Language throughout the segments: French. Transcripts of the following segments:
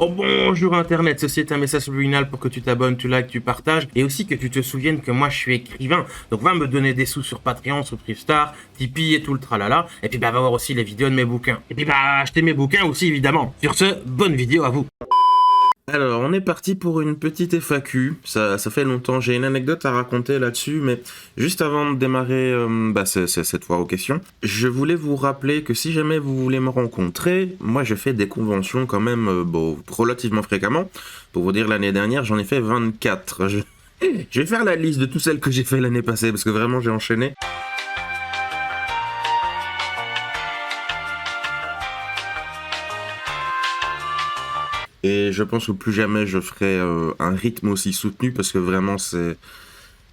Oh bonjour Internet, ceci est un message subliminal pour que tu t'abonnes, tu likes, tu partages et aussi que tu te souviennes que moi je suis écrivain. Donc va me donner des sous sur Patreon, sur Privstar, Tipeee et tout le tralala. Et puis va voir aussi les vidéos de mes bouquins. Et puis acheter mes bouquins aussi évidemment. Sur ce, bonne vidéo à vous. Alors, on est parti pour une petite FAQ. Ça fait longtemps, j'ai une anecdote à raconter là-dessus, mais juste avant de démarrer cette fois aux questions, je voulais vous rappeler que si jamais vous voulez me rencontrer, moi j'ai fait des conventions quand même relativement fréquemment. Pour vous dire, l'année dernière, j'en ai fait 24. Je vais faire la liste de toutes celles que j'ai fait l'année passée, parce que vraiment j'ai enchaîné. Et je pense que plus jamais je ferai un rythme aussi soutenu parce que vraiment c'est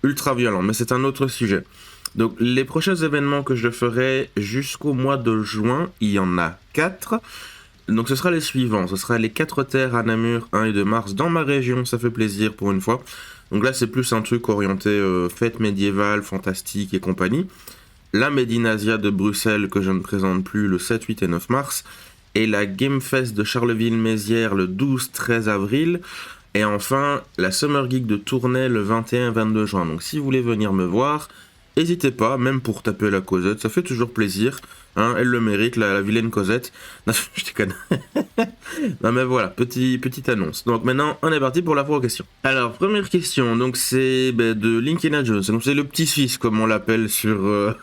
ultra violent. Mais c'est un autre sujet. Donc les prochains événements que je ferai jusqu'au mois de juin, il y en a 4. Donc ce sera les suivants. Ce sera les 4 terres à Namur 1 et 2 mars dans ma région. Ça fait plaisir pour une fois. Donc là c'est plus un truc orienté fête médiévale, fantastique et compagnie. La Medinasia de Bruxelles que je ne présente plus le 7, 8 et 9 mars. Et la Game Fest de Charleville-Mézières le 12-13 avril. Et enfin, la Summer Geek de Tournai le 21-22 juin. Donc si vous voulez venir me voir, n'hésitez pas, même pour taper la Cosette, ça fait toujours plaisir. Hein, elle le mérite, la vilaine Cosette. Non, je déconne. Non mais voilà, petite annonce. Donc maintenant, on est parti pour la fois question. Alors, première question, donc c'est de Linkin Jones. Donc c'est le petit Suisse, comme on l'appelle sur,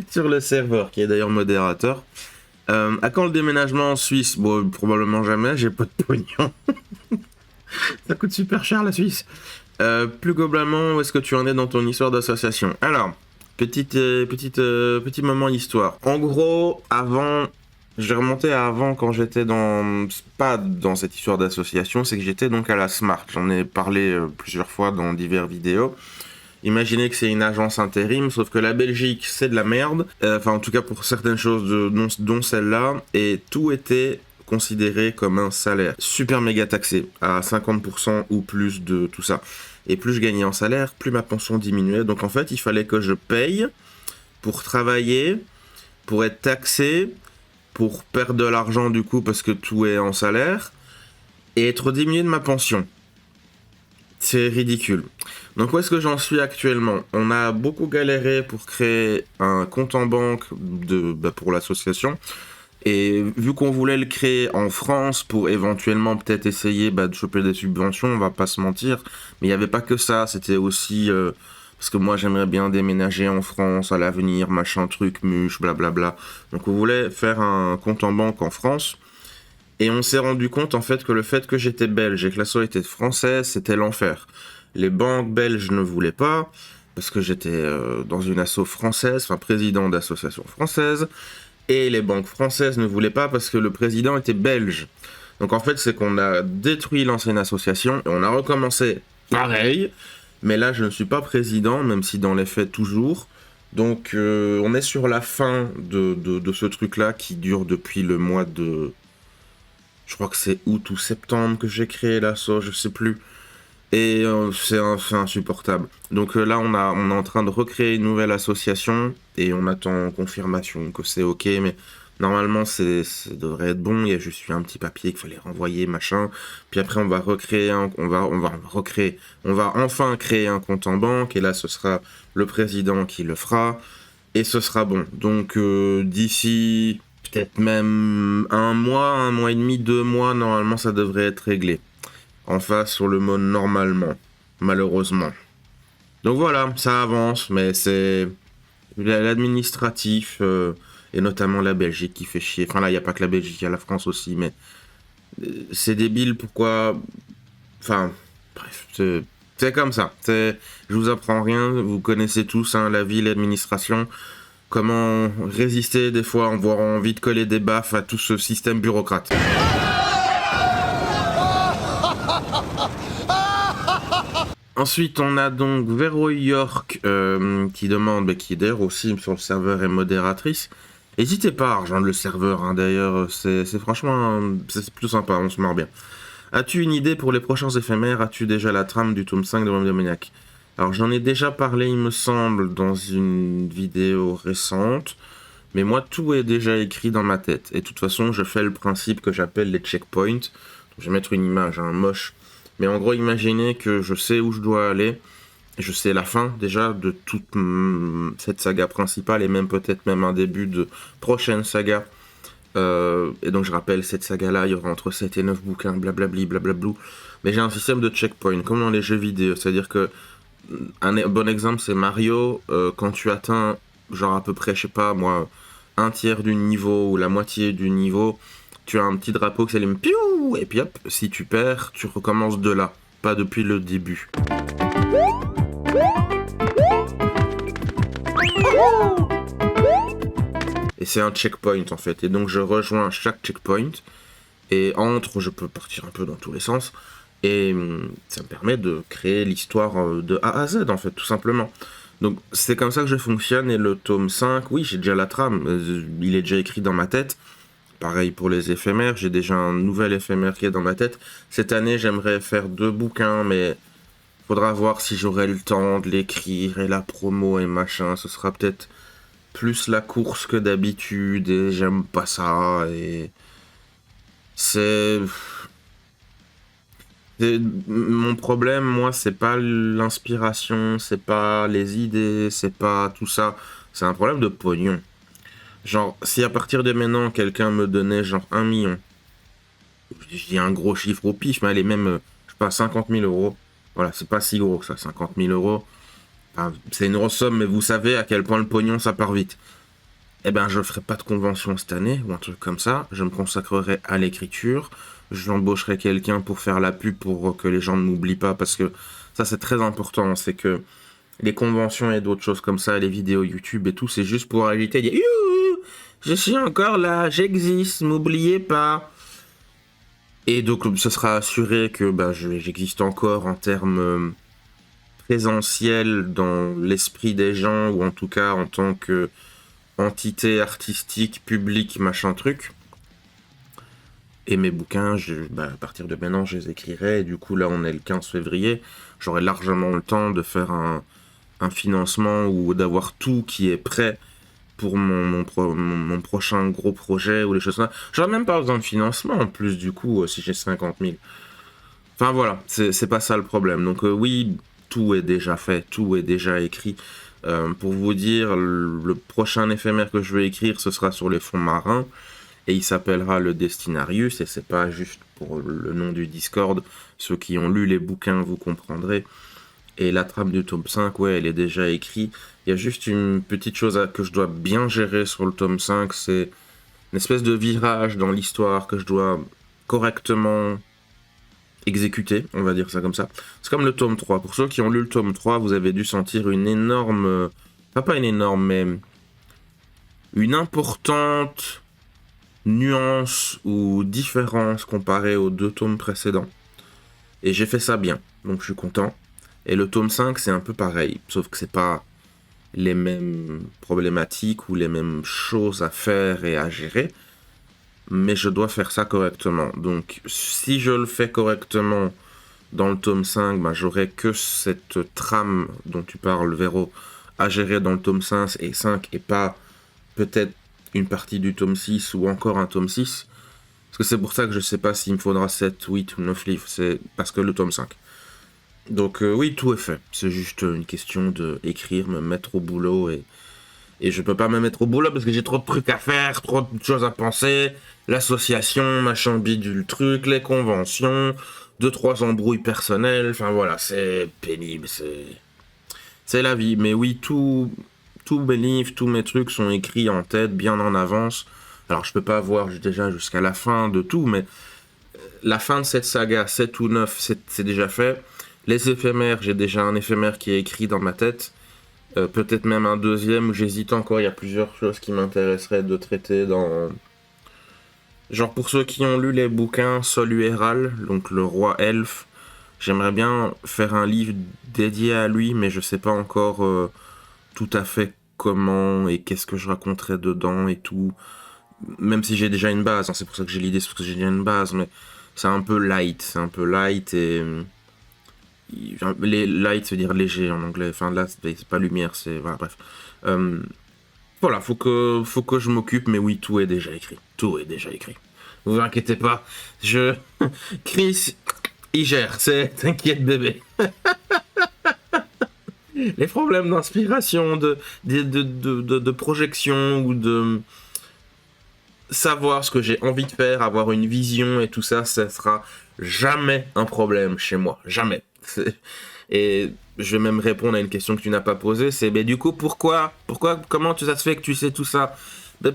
sur le serveur, qui est d'ailleurs modérateur. À quand le déménagement en Suisse? Bon, probablement jamais, j'ai pas de pognon. Ça coûte super cher la Suisse. Plus globalement, où est-ce que tu en es dans ton histoire d'association? Alors, petit moment histoire. En gros, avant, j'ai remonté à avant quand j'étais pas dans cette histoire d'association, c'est que j'étais donc à la Smart. J'en ai parlé plusieurs fois dans diverses vidéos. Imaginez que c'est une agence intérim, sauf que la Belgique, c'est de la merde. Enfin, en tout cas pour certaines choses, dont celle-là. Et tout était considéré comme un salaire super méga taxé, à 50% ou plus de tout ça. Et plus je gagnais en salaire, plus ma pension diminuait. Donc en fait, il fallait que je paye pour travailler, pour être taxé, pour perdre de l'argent du coup, parce que tout est en salaire, et être diminué de ma pension. C'est ridicule. Donc où est-ce que j'en suis actuellement? On a beaucoup galéré pour créer un compte en banque pour l'association. Et vu qu'on voulait le créer en France pour éventuellement peut-être essayer de choper des subventions, on va pas se mentir. Mais il n'y avait pas que ça, c'était aussi... parce que moi j'aimerais bien déménager en France à l'avenir, machin truc, muche, blablabla. Donc on voulait faire un compte en banque en France. Et on s'est rendu compte en fait que le fait que j'étais belge et que l'asso était française, c'était l'enfer. Les banques belges ne voulaient pas, parce que j'étais dans une asso française, enfin président d'association française, et les banques françaises ne voulaient pas parce que le président était belge. Donc en fait, c'est qu'on a détruit l'ancienne association, et on a recommencé pareil, mais là je ne suis pas président, même si dans les faits toujours. Donc on est sur la fin de ce truc-là qui dure depuis le mois de... Je crois que c'est août ou septembre que j'ai créé l'asso, je sais plus. Et c'est insupportable. Donc là, on est en train de recréer une nouvelle association et on attend confirmation que c'est ok. Mais normalement, ça devrait être bon. Il y a juste eu un petit papier qu'il fallait renvoyer, machin. Puis après, on va enfin créer un compte en banque. Et là, ce sera le président qui le fera. Et ce sera bon. Donc d'ici... peut-être même un mois et demi, 2 mois, normalement ça devrait être réglé. Enfin, sur le mode normalement, malheureusement. Donc voilà, ça avance, mais c'est l'administratif, et notamment la Belgique qui fait chier. Enfin là, il n'y a pas que la Belgique, il y a la France aussi, mais c'est débile, pourquoi... Enfin, bref, c'est comme ça. Je vous apprends rien, vous connaissez tous hein, la vie, l'administration. Comment résister des fois en avoir envie de coller des baffes à tout ce système bureaucrate. Ensuite, on a donc Vero York qui demande, qui d'ailleurs aussi sur le serveur est modératrice. N'hésitez pas à rejoindre le serveur, hein, d'ailleurs, c'est franchement, c'est plus sympa, on se marre bien. As-tu une idée pour les prochains éphémères? As-tu déjà la trame du tome 5 de Monomaniac? Alors j'en ai déjà parlé, il me semble, dans une vidéo récente. Mais moi, tout est déjà écrit dans ma tête. Et de toute façon, je fais le principe que j'appelle les checkpoints. Donc, je vais mettre une image, moche. Mais en gros, imaginez que je sais où je dois aller. Je sais la fin déjà de toute cette saga principale et même peut-être même un début de prochaine saga. Et donc je rappelle, cette saga-là, il y aura entre 7 et 9 bouquins, blablabli, blablablou. Mais j'ai un système de checkpoint, comme dans les jeux vidéo. C'est-à-dire que un bon exemple, c'est Mario. Quand tu atteins, genre à peu près, je sais pas moi, un tiers du niveau ou la moitié du niveau, tu as un petit drapeau qui s'allume, piou, et puis hop, si tu perds, tu recommences de là, pas depuis le début. Et c'est un checkpoint en fait. Et donc je rejoins chaque checkpoint. Et entre, je peux partir un peu dans tous les sens. Et ça me permet de créer l'histoire de A à Z en fait, tout simplement. Donc c'est comme ça que je fonctionne. Et le tome 5, oui, j'ai déjà la trame. Il est déjà écrit dans ma tête. Pareil pour les éphémères. J'ai déjà un nouvel éphémère qui est dans ma tête. Cette année, j'aimerais faire 2 bouquins, mais faudra voir si j'aurai le temps de l'écrire et la promo et machin. Ce sera peut-être plus la course que d'habitude et j'aime pas ça et c'est mon problème, moi, c'est pas l'inspiration, c'est pas les idées, c'est pas tout ça, c'est un problème de pognon. Genre, si à partir de maintenant quelqu'un me donnait genre 1 million, je dis un gros chiffre au pif, mais allez, même je sais pas, 50 000 euros, voilà, c'est pas si gros que ça, 50 000 euros. Enfin, c'est une grosse somme, mais vous savez à quel point le pognon ça part vite. Eh ben, je ferai pas de convention cette année, ou un truc comme ça. Je me consacrerai à l'écriture. J'embaucherai quelqu'un pour faire la pub pour que les gens ne m'oublient pas, parce que ça, c'est très important. C'est que les conventions et d'autres choses comme ça, les vidéos YouTube et tout, c'est juste pour agiter, dire youhou, je suis encore là, j'existe, m'oubliez pas. Et donc, ce sera assuré que j'existe encore en termes présentiels dans l'esprit des gens, ou en tout cas en tant que entité artistique, publique, machin truc. Et mes bouquins, à partir de maintenant, je les écrirai. Et du coup, là, on est le 15 février. J'aurai largement le temps de faire un financement ou d'avoir tout qui est prêt pour mon prochain gros projet ou les choses comme ça. J'aurai même pas besoin de financement en plus, du coup, si j'ai 50 000. Enfin voilà, c'est pas ça le problème. Donc oui, tout est déjà fait, tout est déjà écrit. Pour vous dire, le prochain éphémère que je vais écrire, ce sera sur les fonds marins. Et il s'appellera le Destinarius. Et c'est pas juste pour le nom du Discord. Ceux qui ont lu les bouquins, vous comprendrez. Et la trame du tome 5, ouais, elle est déjà écrite. Il y a juste une petite chose que je dois bien gérer sur le tome 5. C'est une espèce de virage dans l'histoire que je dois correctement exécuter, on va dire ça comme ça. C'est comme le tome 3. Pour ceux qui ont lu le tome 3, vous avez dû sentir une énorme... Enfin, pas une énorme, mais une importante nuance ou différence comparée aux 2 tomes précédents. Et j'ai fait ça bien, donc je suis content. Et le tome 5, c'est un peu pareil, sauf que c'est pas les mêmes problématiques ou les mêmes choses à faire et à gérer. Mais je dois faire ça correctement. Donc, si je le fais correctement dans le tome 5, j'aurai que cette trame dont tu parles, Véro, à gérer dans le tome 5 et pas peut-être une partie du tome 6 ou encore un tome 6. Parce que c'est pour ça que je sais pas s'il me faudra 7, 8 ou 9 livres. C'est parce que le tome 5. Donc oui, tout est fait. C'est juste une question d'écrire, me mettre au boulot et je peux pas me mettre au boulot parce que j'ai trop de trucs à faire, trop de choses à penser. L'association, machin bidule truc, les conventions, 2-3 embrouilles personnelles. Enfin voilà, c'est pénible, c'est la vie. Mais oui, tous mes livres, tous mes trucs sont écrits en tête, bien en avance. Alors je peux pas voir déjà jusqu'à la fin de tout, mais la fin de cette saga, 7 ou 9, c'est déjà fait. Les éphémères, j'ai déjà un éphémère qui est écrit dans ma tête. Peut-être même un deuxième où j'hésite encore. Il y a plusieurs choses qui m'intéresseraient de traiter dans... Genre pour ceux qui ont lu les bouquins Soluéral, donc le roi elfe, j'aimerais bien faire un livre dédié à lui, mais je sais pas encore tout à fait comment et qu'est-ce que je raconterai dedans et tout. Même si j'ai déjà une base, hein, c'est pour ça que j'ai l'idée, c'est parce que j'ai déjà une base, mais c'est un peu light et... Les light veut dire léger en anglais, enfin là c'est pas lumière, c'est... Voilà, bref. Voilà, faut que je m'occupe, mais oui, tout est déjà écrit. Tout est déjà écrit. Vous inquiétez pas, je... Chris, il gère, t'inquiète bébé. Les problèmes d'inspiration, de projection ou de savoir ce que j'ai envie de faire, avoir une vision et tout ça, ça sera jamais un problème chez moi. Jamais. Et je vais même répondre à une question que tu n'as pas posée, c'est du coup comment ça se fait que tu sais tout ça?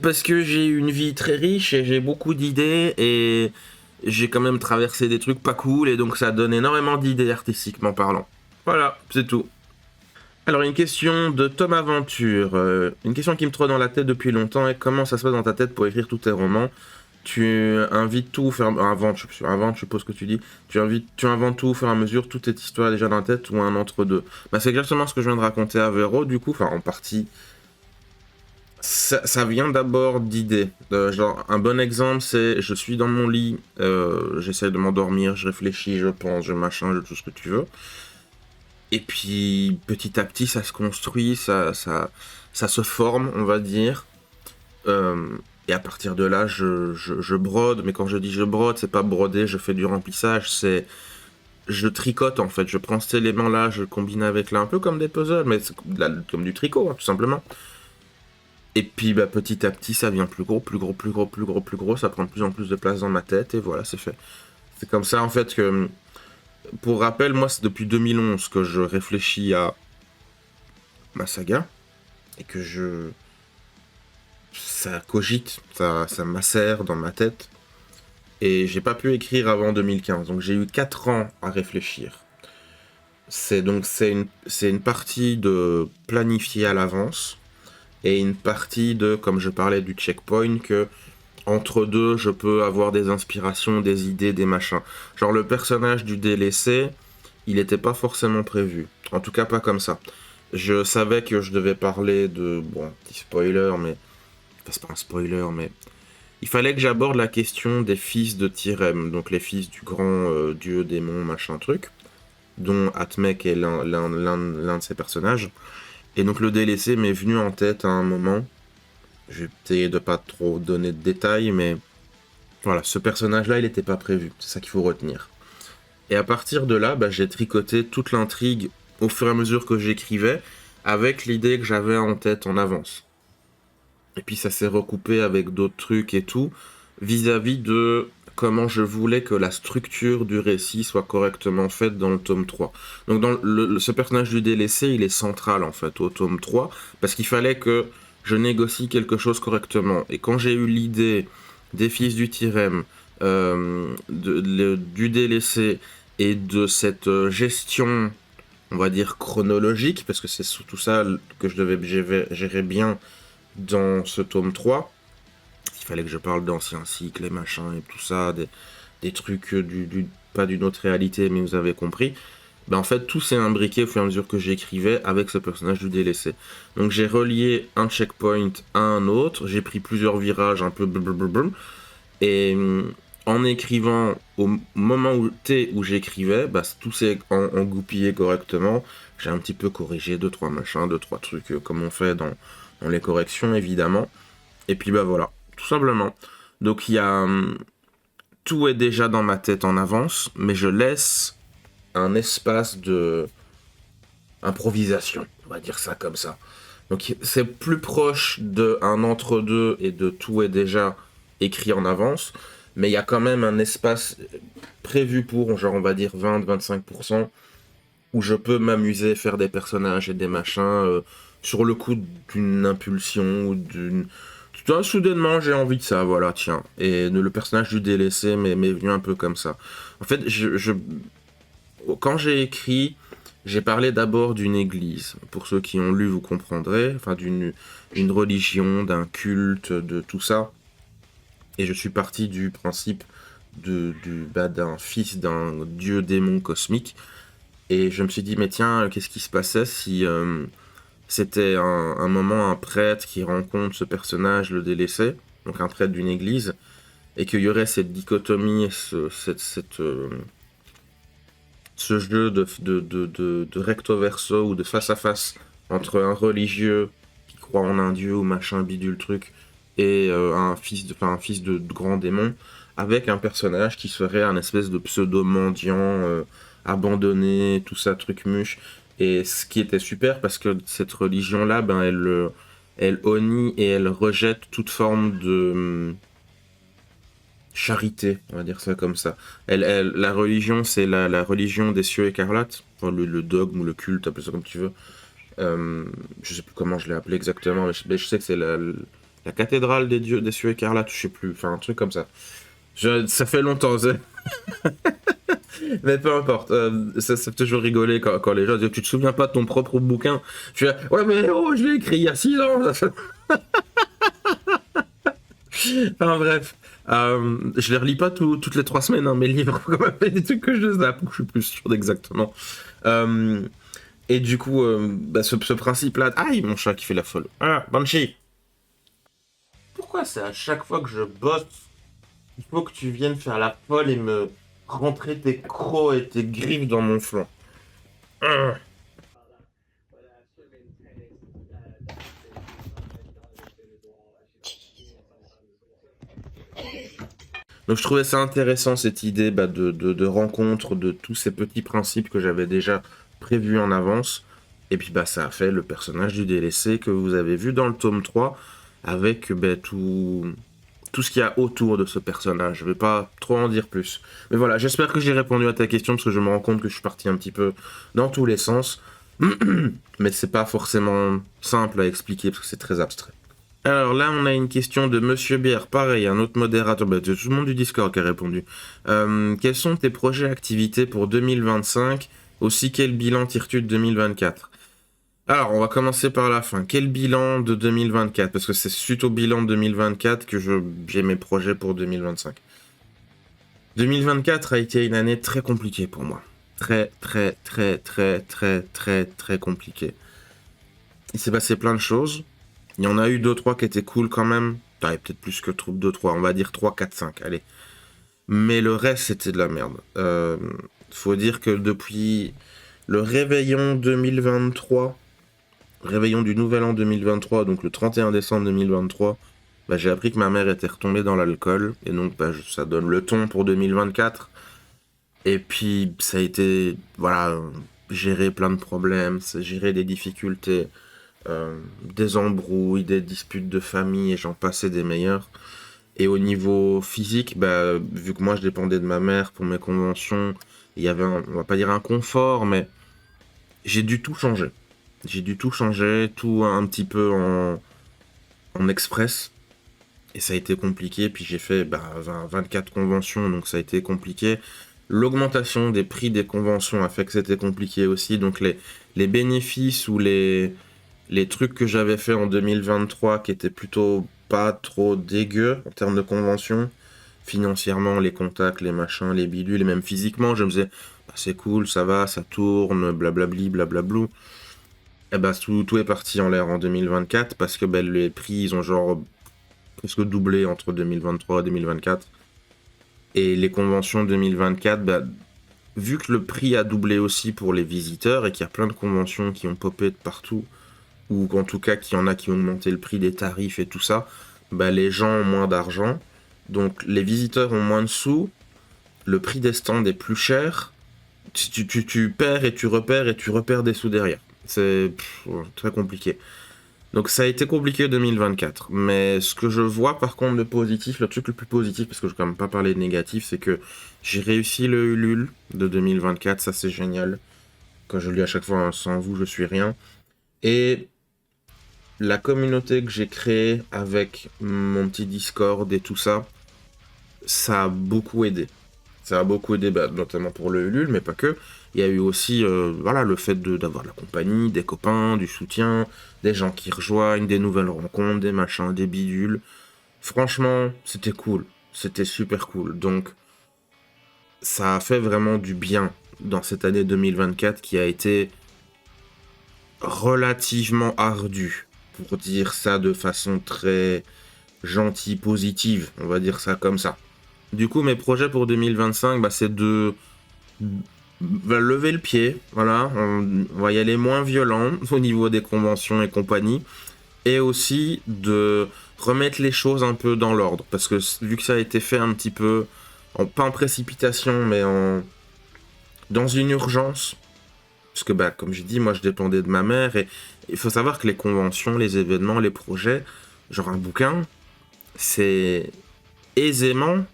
Parce que j'ai une vie très riche et j'ai beaucoup d'idées et j'ai quand même traversé des trucs pas cool et donc ça donne énormément d'idées artistiquement parlant. Voilà, c'est tout. Alors, une question de Tom Aventure. Une question qui me trotte dans la tête depuis longtemps est comment ça se passe dans ta tête pour écrire tous tes romans? Tu invites tout, inventes, je suppose que tu dis. Tu inventes tout au fur et à mesure, toute cette histoire est déjà dans la tête ou un entre-deux? C'est exactement ce que je viens de raconter à Véro, du coup, en partie. Ça vient d'abord d'idées. Genre, un bon exemple, c'est je suis dans mon lit, j'essaie de m'endormir, je réfléchis, je pense, je machin, je tout ce que tu veux. Et puis petit à petit, ça se construit, ça se forme, on va dire. Et à partir de là, je brode. Mais quand je dis je brode, c'est pas broder, je fais du remplissage, c'est je tricote en fait. Je prends cet élément-là, je combine avec là, un peu comme des puzzles, mais c'est comme du tricot, hein, tout simplement. Et puis petit à petit, ça devient plus gros, plus gros, plus gros, plus gros, plus gros. Ça prend de plus en plus de place dans ma tête et voilà, c'est fait. C'est comme ça en fait que, pour rappel, moi c'est depuis 2011 que je réfléchis à ma saga et que ça cogite, ça macère dans ma tête. Et j'ai pas pu écrire avant 2015, donc j'ai eu 4 ans à réfléchir. C'est une partie de planifier à l'avance et une partie de, comme je parlais du checkpoint, que entre deux, je peux avoir des inspirations, des idées, des machins. Genre le personnage du délaissé, il n'était pas forcément prévu. En tout cas, pas comme ça. Je savais que je devais parler de... Bon, petit spoiler, mais... Enfin, c'est pas un spoiler, mais... Il fallait que j'aborde la question des fils de Tyrem, donc les fils du grand dieu démon machin truc, dont Atmek est l'un de ses personnages. Et donc le délaissé m'est venu en tête à un moment. Je vais essayer de pas trop donner de détails, mais voilà, ce personnage-là, il n'était pas prévu. C'est ça qu'il faut retenir. Et à partir de là, j'ai tricoté toute l'intrigue au fur et à mesure que j'écrivais, avec l'idée que j'avais en tête en avance. Et puis ça s'est recoupé avec d'autres trucs et tout, vis-à-vis de comment je voulais que la structure du récit soit correctement faite dans le tome 3. Donc ce personnage du délaissé, il est central en fait au tome 3, parce qu'il fallait que je négocie quelque chose correctement. Et quand j'ai eu l'idée des fils du Tyrem, du délaissé, et de cette gestion, on va dire, chronologique, parce que c'est surtout ça que je devais gérer bien dans ce tome 3, il fallait que je parle d'anciens cycles et machin et tout ça, des trucs pas d'une autre réalité, mais vous avez compris. En fait, tout s'est imbriqué au fur et à mesure que j'écrivais avec ce personnage du délaissé. Donc j'ai relié un checkpoint à un autre, j'ai pris plusieurs virages un peu blablabla, et en écrivant au moment où j'écrivais, tout s'est engoupillé correctement. J'ai un petit peu corrigé 2-3 machins, 2-3 trucs comme on fait dans les corrections évidemment. Et puis voilà, tout simplement. Donc il y a... tout est déjà dans ma tête en avance, mais je laisse un espace de improvisation, on va dire ça comme ça. Donc c'est plus proche d'un entre-deux et de tout est déjà écrit en avance, mais il y a quand même un espace prévu pour, genre on va dire 20-25%, où je peux m'amuser, faire des personnages et des machins sur le coup d'une impulsion ou d'une... Soudainement j'ai envie de ça, voilà, tiens. Et le personnage du délaissé m'est venu un peu comme ça. En fait, quand j'ai écrit, j'ai parlé d'abord d'une église. Pour ceux qui ont lu, vous comprendrez. Enfin, d'une religion, d'un culte, de tout ça. Et je suis parti du principe d'un fils d'un dieu démon cosmique. Et je me suis dit, mais tiens, qu'est-ce qui se passait si c'était un moment, un prêtre qui rencontre ce personnage, le délaissé, donc un prêtre d'une église, et qu'il y aurait cette dichotomie, ce jeu de recto verso ou de face à face entre un religieux croit en un dieu ou machin bidule truc, et un fils de grand démon, avec un personnage qui serait un espèce de pseudo-mendiant abandonné, tout ça, truc muche. Et ce qui était super, parce que cette religion-là, ben, elle honnie et elle rejette toute forme de charité, on va dire ça comme ça. La religion, c'est la religion des cieux écarlates, enfin, le dogme ou le culte, appelle ça comme tu veux. Je sais plus comment je l'ai appelé exactement, mais je sais que c'est la cathédrale des dieux des cieux écarlates, je sais plus, enfin un truc comme ça. Ça fait longtemps, mais peu importe. Ça fait toujours rigoler quand les gens disent tu te souviens pas de ton propre bouquin. Je fais ouais mais oh je l'ai écrit il y a 6 ans. Enfin bref, je les relis pas toutes les 3 semaines, hein, mes livres. Quand même, il y a des trucs que je zappe, je suis plus sûr d'exactement. Et du coup, bah, ce principe-là... Aïe, mon chat qui fait la folle. Ah, Banshee. Pourquoi c'est à chaque fois que je bosse, il faut que tu viennes faire la folle et me rentrer tes crocs et tes griffes dans mon flanc? Ah. Donc je trouvais ça intéressant, cette idée bah, de rencontre de tous ces petits principes que j'avais déjà prévus en avance. Et puis bah, ça a fait le personnage du DLC que vous avez vu dans le tome 3, avec bah, tout ce qu'il y a autour de ce personnage. Je vais pas trop en dire plus. Mais voilà, j'espère que j'ai répondu à ta question, parce que je me rends compte que je suis parti un petit peu dans tous les sens. Mais c'est pas forcément simple à expliquer, parce que c'est très abstrait. Alors là, on a une question de Monsieur Bière, pareil, un autre modérateur, bah, tout le monde du Discord qui a répondu. Quels sont tes projets activités pour 2025? Aussi, quel bilan tires-tu de 2024? Alors, on va commencer par la fin. Quel bilan de 2024? Parce que c'est suite au bilan de 2024 que j'ai mes projets pour 2025. 2024 a été une année très compliquée pour moi. Très, très, très, très, très, très, très compliquée. Il s'est passé plein de choses. Il y en a eu 2-3 qui étaient cool quand même. Peut-être plus que 2-3, on va dire 3, 4, 5, allez. Mais le reste, c'était de la merde. Faut dire que depuis le réveillon 2023, réveillon du nouvel an 2023, donc le 31 décembre 2023, bah, j'ai appris que ma mère était retombée dans l'alcool. Et donc, bah, ça donne le ton pour 2024. Et puis, ça a été, voilà, gérer plein de problèmes, gérer des difficultés. Des embrouilles, des disputes de famille et j'en passais des meilleurs. Et au niveau physique, bah, vu que moi je dépendais de ma mère pour mes conventions, il y avait on va pas dire un confort, mais j'ai dû tout changer. J'ai dû tout changer, tout un petit peu en express. Et ça a été compliqué, puis j'ai fait 24 conventions, donc ça a été compliqué. L'augmentation des prix des conventions a fait que c'était compliqué aussi, donc les bénéfices ou les trucs que j'avais fait en 2023 qui étaient plutôt pas trop dégueux en termes de convention, financièrement, les contacts, les machins, les bidules, et même physiquement, je me disais, bah, c'est cool, ça va, ça tourne, blablabli, blablablou. Et bah, tout est parti en l'air en 2024 parce que bah, les prix, ils ont genre presque doublé entre 2023 et 2024. Et les conventions 2024, bah, vu que le prix a doublé aussi pour les visiteurs et qu'il y a plein de conventions qui ont popé de partout, ou qu'en tout cas qu'il y en a qui ont augmenté le prix des tarifs et tout ça, bah les gens ont moins d'argent, donc les visiteurs ont moins de sous, le prix des stands est plus cher, tu perds et tu repères des sous derrière. C'est très compliqué. Donc ça a été compliqué 2024, mais ce que je vois par contre de positif, le truc le plus positif, parce que je ne vais quand même pas parler de négatif, c'est que j'ai réussi le Ulule de 2024, ça c'est génial. Quand je lis à chaque fois, sans vous je suis rien. Et la communauté que j'ai créée avec mon petit Discord et tout ça, ça a beaucoup aidé. Ça a beaucoup aidé, bah, notamment pour le Ulule, mais pas que. Il y a eu aussi voilà, le fait d'avoir de la compagnie, des copains, du soutien, des gens qui rejoignent, des nouvelles rencontres, des machins, des bidules. Franchement, c'était cool. C'était super cool. Donc, ça a fait vraiment du bien dans cette année 2024 qui a été relativement ardue, pour dire ça de façon très gentille, positive, on va dire ça comme ça. Du coup, mes projets pour 2025, bah, c'est de lever le pied, voilà, on va y aller moins violent au niveau des conventions et compagnie. et aussi de remettre les choses un peu dans l'ordre. Parce que vu que ça a été fait un petit peu, pas en précipitation, mais dans une urgence, parce que bah, comme j'ai dit, moi je dépendais de ma mère, et il faut savoir que les conventions, les événements, les projets, genre un bouquin, c'est aisément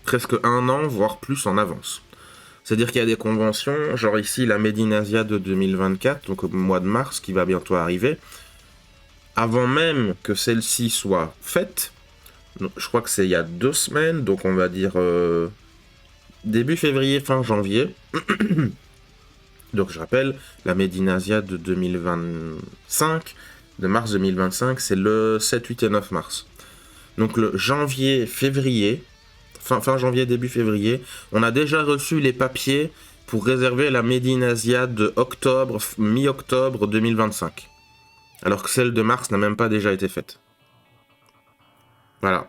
presque un an, voire plus en avance. C'est-à-dire qu'il y a des conventions, genre ici la Made in Asia de 2024, donc au mois de mars, qui va bientôt arriver. Avant même que celle-ci soit faite, je crois que c'est il y a 2 semaines, donc on va dire début février, fin janvier. Donc je rappelle, la Made in Asia de 2025, de mars 2025, c'est le 7, 8 et 9 mars. Donc le janvier, février, fin janvier, début février, on a déjà reçu les papiers pour réserver la Made in Asia de octobre, mi-octobre 2025. Alors que celle de mars n'a même pas déjà été faite. Voilà.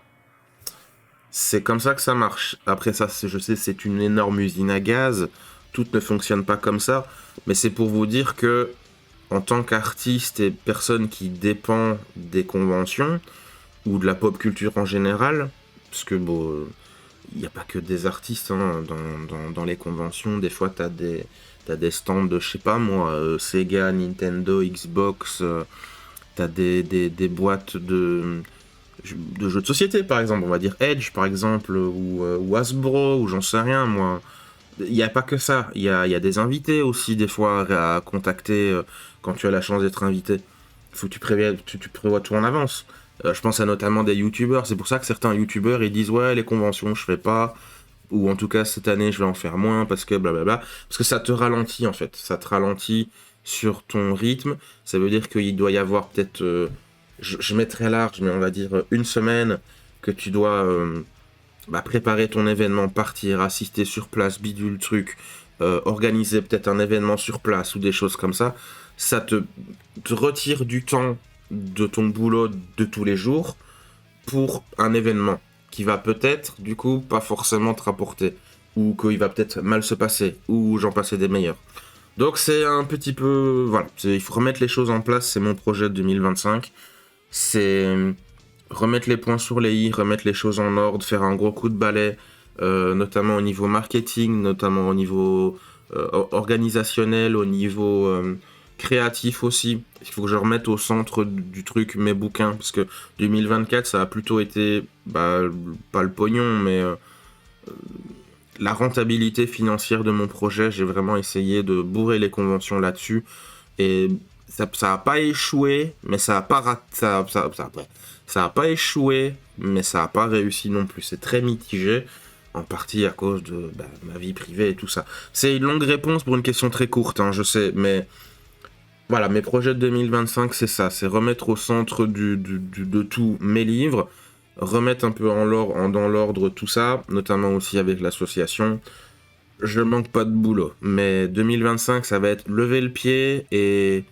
C'est comme ça que ça marche. Après ça, je sais, c'est une énorme usine à gaz. Tout ne fonctionne pas comme ça. Mais c'est pour vous dire que, en tant qu'artiste et personne qui dépend des conventions, ou de la pop culture en général, parce que bon, il n'y a pas que des artistes hein, dans les conventions. Des fois, t'as des stands de, je sais pas moi, Sega, Nintendo, Xbox. T'as des boîtes de jeux de société, par exemple. On va dire Edge, par exemple, ou Hasbro, ou j'en sais rien, moi. Il n'y a pas que ça. Il y a des invités aussi, des fois, à contacter quand tu as la chance d'être invité. Faut que tu prévois tout en avance. Je pense à notamment des youtubeurs. C'est pour ça que certains youtubeurs ils disent ouais les conventions je fais pas, ou en tout cas cette année je vais en faire moins parce que blablabla. Parce que ça te ralentit en fait. Ça te ralentit sur ton rythme. Ça veut dire qu'il doit y avoir peut-être, je mettrai large, mais on va dire 1 semaine que tu dois préparer ton événement, partir, assister sur place, bidule truc, organiser peut-être un événement sur place ou des choses comme ça. Ça te retire du temps de ton boulot de tous les jours pour un événement qui va peut-être, du coup, pas forcément te rapporter, ou qu'il va peut-être mal se passer, ou j'en passer des meilleurs. Donc c'est un petit peu... Voilà, il faut remettre les choses en place, c'est mon projet de 2025. C'est remettre les points sur les i, remettre les choses en ordre, faire un gros coup de balai, notamment au niveau marketing, notamment au niveau organisationnel, au niveau créatif aussi. Il faut que je remette au centre du truc mes bouquins, parce que 2024 ça a plutôt été, pas le pognon, mais la rentabilité financière de mon projet. J'ai vraiment essayé de bourrer les conventions là-dessus, et ça a pas échoué, mais ça a pas ça a pas échoué, mais ça a pas réussi non plus. C'est très mitigé, en partie à cause de ma vie privée et tout ça. C'est une longue réponse pour une question très courte, hein, je sais, mais voilà, mes projets de 2025, c'est ça, c'est remettre au centre de tout mes livres, remettre un peu dans l'ordre tout ça, notamment aussi avec l'association. Je manque pas de boulot, mais 2025, ça va être lever le pied et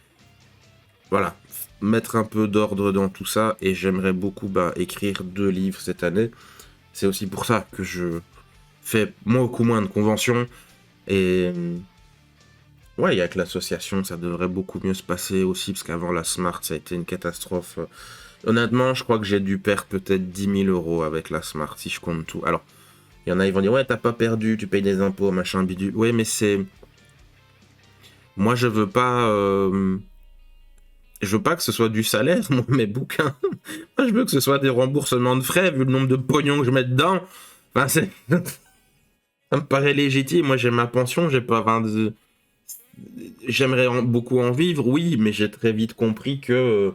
voilà, mettre un peu d'ordre dans tout ça, et j'aimerais beaucoup écrire 2 livres cette année. C'est aussi pour ça que je fais beaucoup moins de conventions, et ouais, avec l'association, ça devrait beaucoup mieux se passer aussi, parce qu'avant la Smart, ça a été une catastrophe. Honnêtement, je crois que j'ai dû perdre peut-être 10 000 euros avec la Smart, si je compte tout. Alors, il y en a, ils vont dire, ouais, t'as pas perdu, tu payes des impôts, machin, bidule. Ouais, mais c'est... Moi, je veux pas... Je veux pas que ce soit du salaire, moi, mes bouquins. Moi, je veux que ce soit des remboursements de frais, vu le nombre de pognon que je mets dedans. Enfin, c'est... Ça me paraît légitime. Moi, j'ai ma pension, j'ai pas... J'aimerais beaucoup en vivre, oui, mais j'ai très vite compris que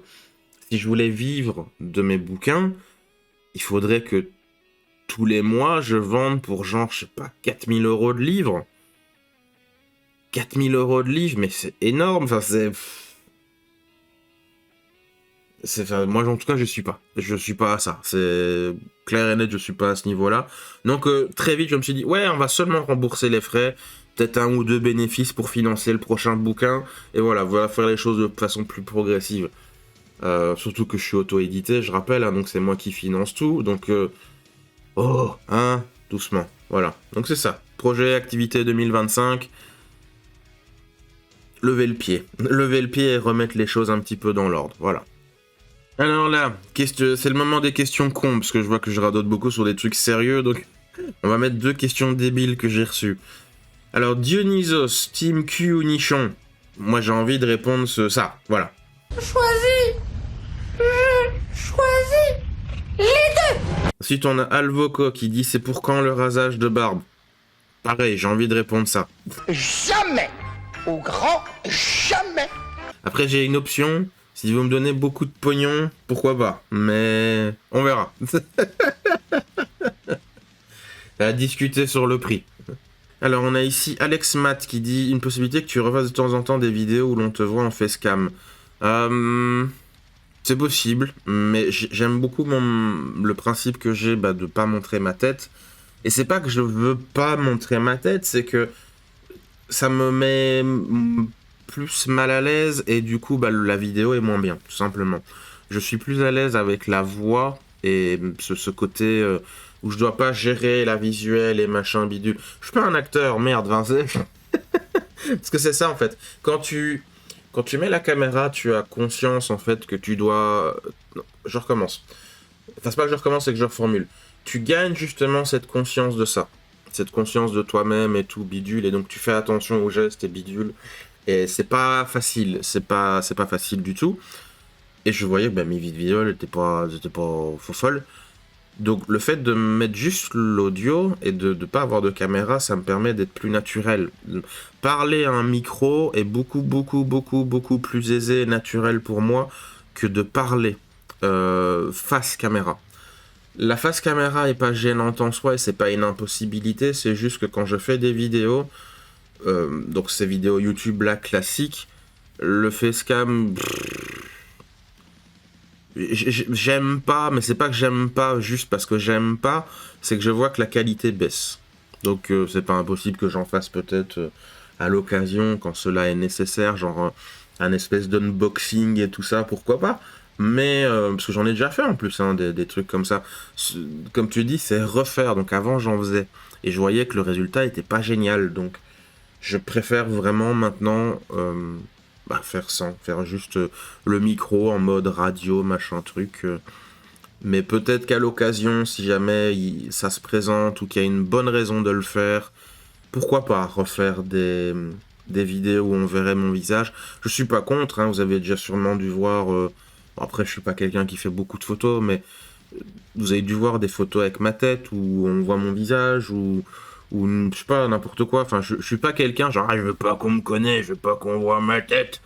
si je voulais vivre de mes bouquins, il faudrait que tous les mois, je vende pour genre, je sais pas, 4000 euros de livres. 4000 euros de livres, mais c'est énorme, enfin, enfin, moi, en tout cas, je suis pas. Je suis pas à ça. C'est clair et net, je suis pas à ce niveau-là. Donc, très vite, je me suis dit, ouais, on va seulement rembourser les frais. Peut-être 1 ou 2 bénéfices pour financer le prochain bouquin. Et voilà faire les choses de façon plus progressive. Surtout que je suis auto-édité, je rappelle, hein, donc c'est moi qui finance tout. Donc, doucement. Voilà. Donc c'est ça. Projet, activité 2025. Lever le pied. Lever le pied et remettre les choses un petit peu dans l'ordre. Voilà. Alors là, c'est le moment des questions cons, parce que je vois que je radote beaucoup sur des trucs sérieux, donc on va mettre 2 questions débiles que j'ai reçues. Alors, Dionysos, Team Q ou Nichon? Moi, j'ai envie de répondre ça, voilà. Choisis. Je choisis les deux. Ensuite, on a Alvoco qui dit c'est pour quand le rasage de barbe? Pareil, j'ai envie de répondre ça. Jamais. Au grand jamais. Après, j'ai une option. Si vous me donnez beaucoup de pognon, pourquoi pas? Mais on verra. À discuter sur le prix. Alors, on a ici Alex Matt qui dit une possibilité que tu refasses de temps en temps des vidéos où l'on te voit en facecam. C'est possible, mais j'aime beaucoup le principe que j'ai de pas montrer ma tête. Et c'est pas que je veux pas montrer ma tête, c'est que ça me met plus mal à l'aise et du coup la vidéo est moins bien, tout simplement. Je suis plus à l'aise avec la voix et ce côté où je dois pas gérer la visuelle et machin bidule. Je suis pas un acteur, merde, Vincent. Parce que c'est ça en fait. Quand tu mets la caméra, tu as conscience en fait que tu dois... Non, je recommence. Enfin, c'est pas que je recommence, c'est que je reformule. Tu gagnes justement cette conscience de ça. Cette conscience de toi-même et tout bidule. Et donc tu fais attention aux gestes et bidule. Et c'est pas facile. C'est pas facile du tout. Et je voyais que mes vidéos étaient pas faux folles. Donc le fait de mettre juste l'audio et de ne pas avoir de caméra, ça me permet d'être plus naturel. Parler à un micro est beaucoup plus aisé et naturel pour moi que de parler face caméra. La face caméra est pas gênante en soi et c'est pas une impossibilité, c'est juste que quand je fais des vidéos, donc ces vidéos YouTube là classiques, le facecam... J'aime pas, mais c'est pas que j'aime pas juste parce que j'aime pas, c'est que je vois que la qualité baisse. Donc c'est pas impossible que j'en fasse peut-être à l'occasion quand cela est nécessaire, genre un espèce d'unboxing et tout ça, pourquoi pas. Mais parce que j'en ai déjà fait en plus, hein, des trucs comme ça. Comme tu dis, c'est refaire. Donc avant j'en faisais et je voyais que le résultat était pas génial. Donc je préfère vraiment maintenant faire sans, faire juste le micro en mode radio, machin truc. Mais peut-être qu'à l'occasion, si jamais ça se présente ou qu'il y a une bonne raison de le faire, pourquoi pas refaire des vidéos où on verrait mon visage. Je suis pas contre, hein, vous avez déjà sûrement dû voir... après, je suis pas quelqu'un qui fait beaucoup de photos, mais vous avez dû voir des photos avec ma tête où on voit mon visage ou je sais pas, n'importe quoi. Enfin, je suis pas quelqu'un genre, je veux pas qu'on me connaisse, je veux pas qu'on voit ma tête.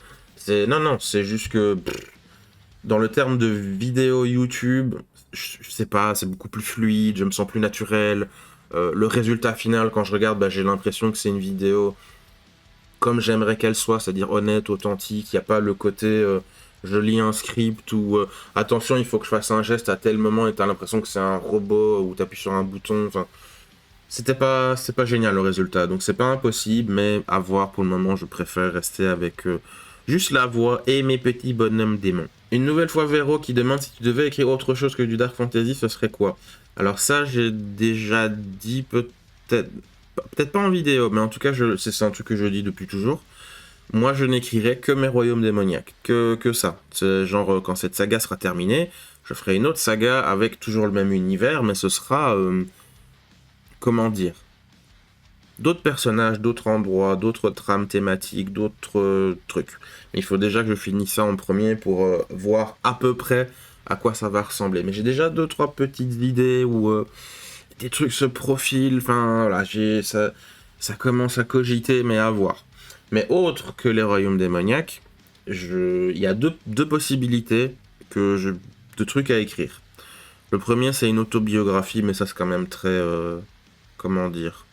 Non, c'est juste que dans le terme de vidéo YouTube, je sais pas, c'est beaucoup plus fluide, je me sens plus naturel. Le résultat final, quand je regarde, j'ai l'impression que c'est une vidéo comme j'aimerais qu'elle soit, c'est-à-dire honnête, authentique. Il n'y a pas le côté je lis un script ou attention, il faut que je fasse un geste à tel moment et t'as l'impression que c'est un robot ou t'appuies sur un bouton. Enfin, c'est pas génial le résultat, donc c'est pas impossible, mais à voir pour le moment, je préfère rester avec juste la voix et mes petits bonhommes démons. Une nouvelle fois Véro qui demande si tu devais écrire autre chose que du Dark Fantasy, ce serait quoi? Alors ça, j'ai déjà dit peut-être pas en vidéo, mais en tout cas, c'est un truc que je dis depuis toujours. Moi, je n'écrirai que mes royaumes démoniaques, que ça. C'est genre, quand cette saga sera terminée, je ferai une autre saga avec toujours le même univers, mais ce sera... comment dire, d'autres personnages, d'autres endroits, d'autres trames thématiques, d'autres trucs. Mais il faut déjà que je finisse ça en premier pour voir à peu près à quoi ça va ressembler. Mais j'ai déjà 2-3 petites idées où des trucs se profilent. Enfin, voilà, ça commence à cogiter, mais à voir. Mais autre que les royaumes démoniaques, il y a deux possibilités de trucs à écrire. Le premier, c'est une autobiographie, mais ça, c'est quand même très... comment dire,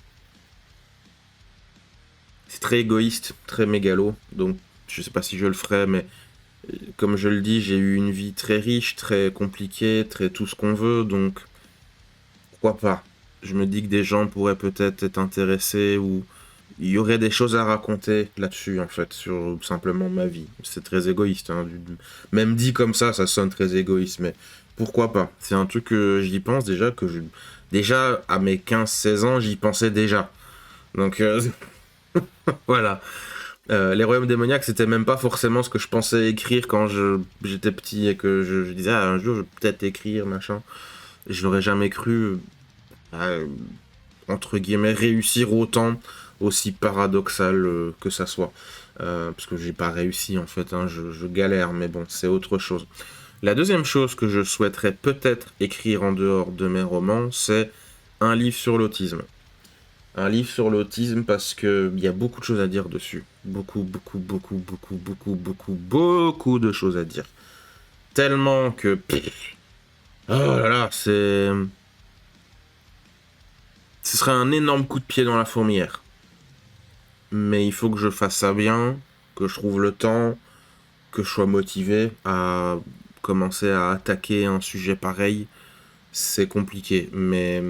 c'est très égoïste, très mégalo, donc je sais pas si je le ferai, mais comme je le dis, j'ai eu une vie très riche, très compliquée, très tout ce qu'on veut, donc pourquoi pas. Je me dis que des gens pourraient peut-être être intéressés ou il y aurait des choses à raconter là-dessus, en fait, sur simplement ma vie. C'est très égoïste, hein. Même dit comme ça sonne très égoïste, mais pourquoi pas. C'est un truc que j'y pense déjà, déjà, à mes 15-16 ans, j'y pensais déjà. Donc, voilà. Les Royaumes démoniaques, c'était même pas forcément ce que je pensais écrire quand j'étais petit et que je disais, ah, un jour, je vais peut-être écrire, machin. Je n'aurais jamais cru, euh, entre guillemets, réussir autant, aussi paradoxal que ça soit. Parce que j'ai pas réussi, en fait, hein, je galère, mais bon, c'est autre chose. La deuxième chose que je souhaiterais peut-être écrire en dehors de mes romans, c'est un livre sur l'autisme. Un livre sur l'autisme parce qu'il y a beaucoup de choses à dire dessus. Beaucoup de choses à dire. Tellement que... oh là là, c'est... Ce serait un énorme coup de pied dans la fourmilière. Mais il faut que je fasse ça bien, que je trouve le temps, que je sois motivé à commencer à attaquer un sujet pareil. C'est compliqué, mais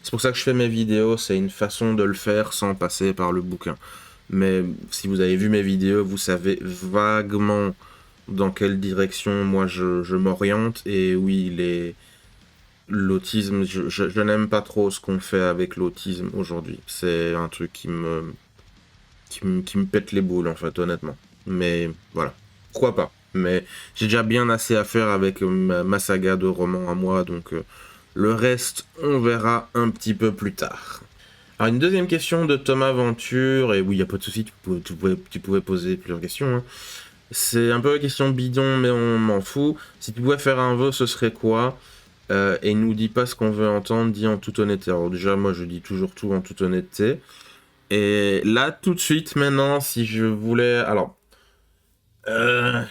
c'est pour ça que je fais mes vidéos, c'est une façon de le faire sans passer par le bouquin. Mais si vous avez vu mes vidéos, vous savez vaguement dans quelle direction moi je m'oriente, et oui, l'autisme, je n'aime pas trop ce qu'on fait avec l'autisme aujourd'hui. C'est un truc qui me pète les boules, en fait, honnêtement. Mais voilà, pourquoi pas. Mais j'ai déjà bien assez à faire avec ma saga de romans à moi, donc le reste, on verra un petit peu plus tard. Alors, une deuxième question de Thomas Venture, et oui, il n'y a pas de souci, tu pouvais poser plusieurs questions. Hein. C'est un peu une question bidon, mais on m'en fout. Si tu pouvais faire un vœu, ce serait quoi et nous dis pas ce qu'on veut entendre, dis en toute honnêteté. Alors déjà, moi, je dis toujours tout en toute honnêteté. Et là, tout de suite, maintenant, si je voulais... Alors, il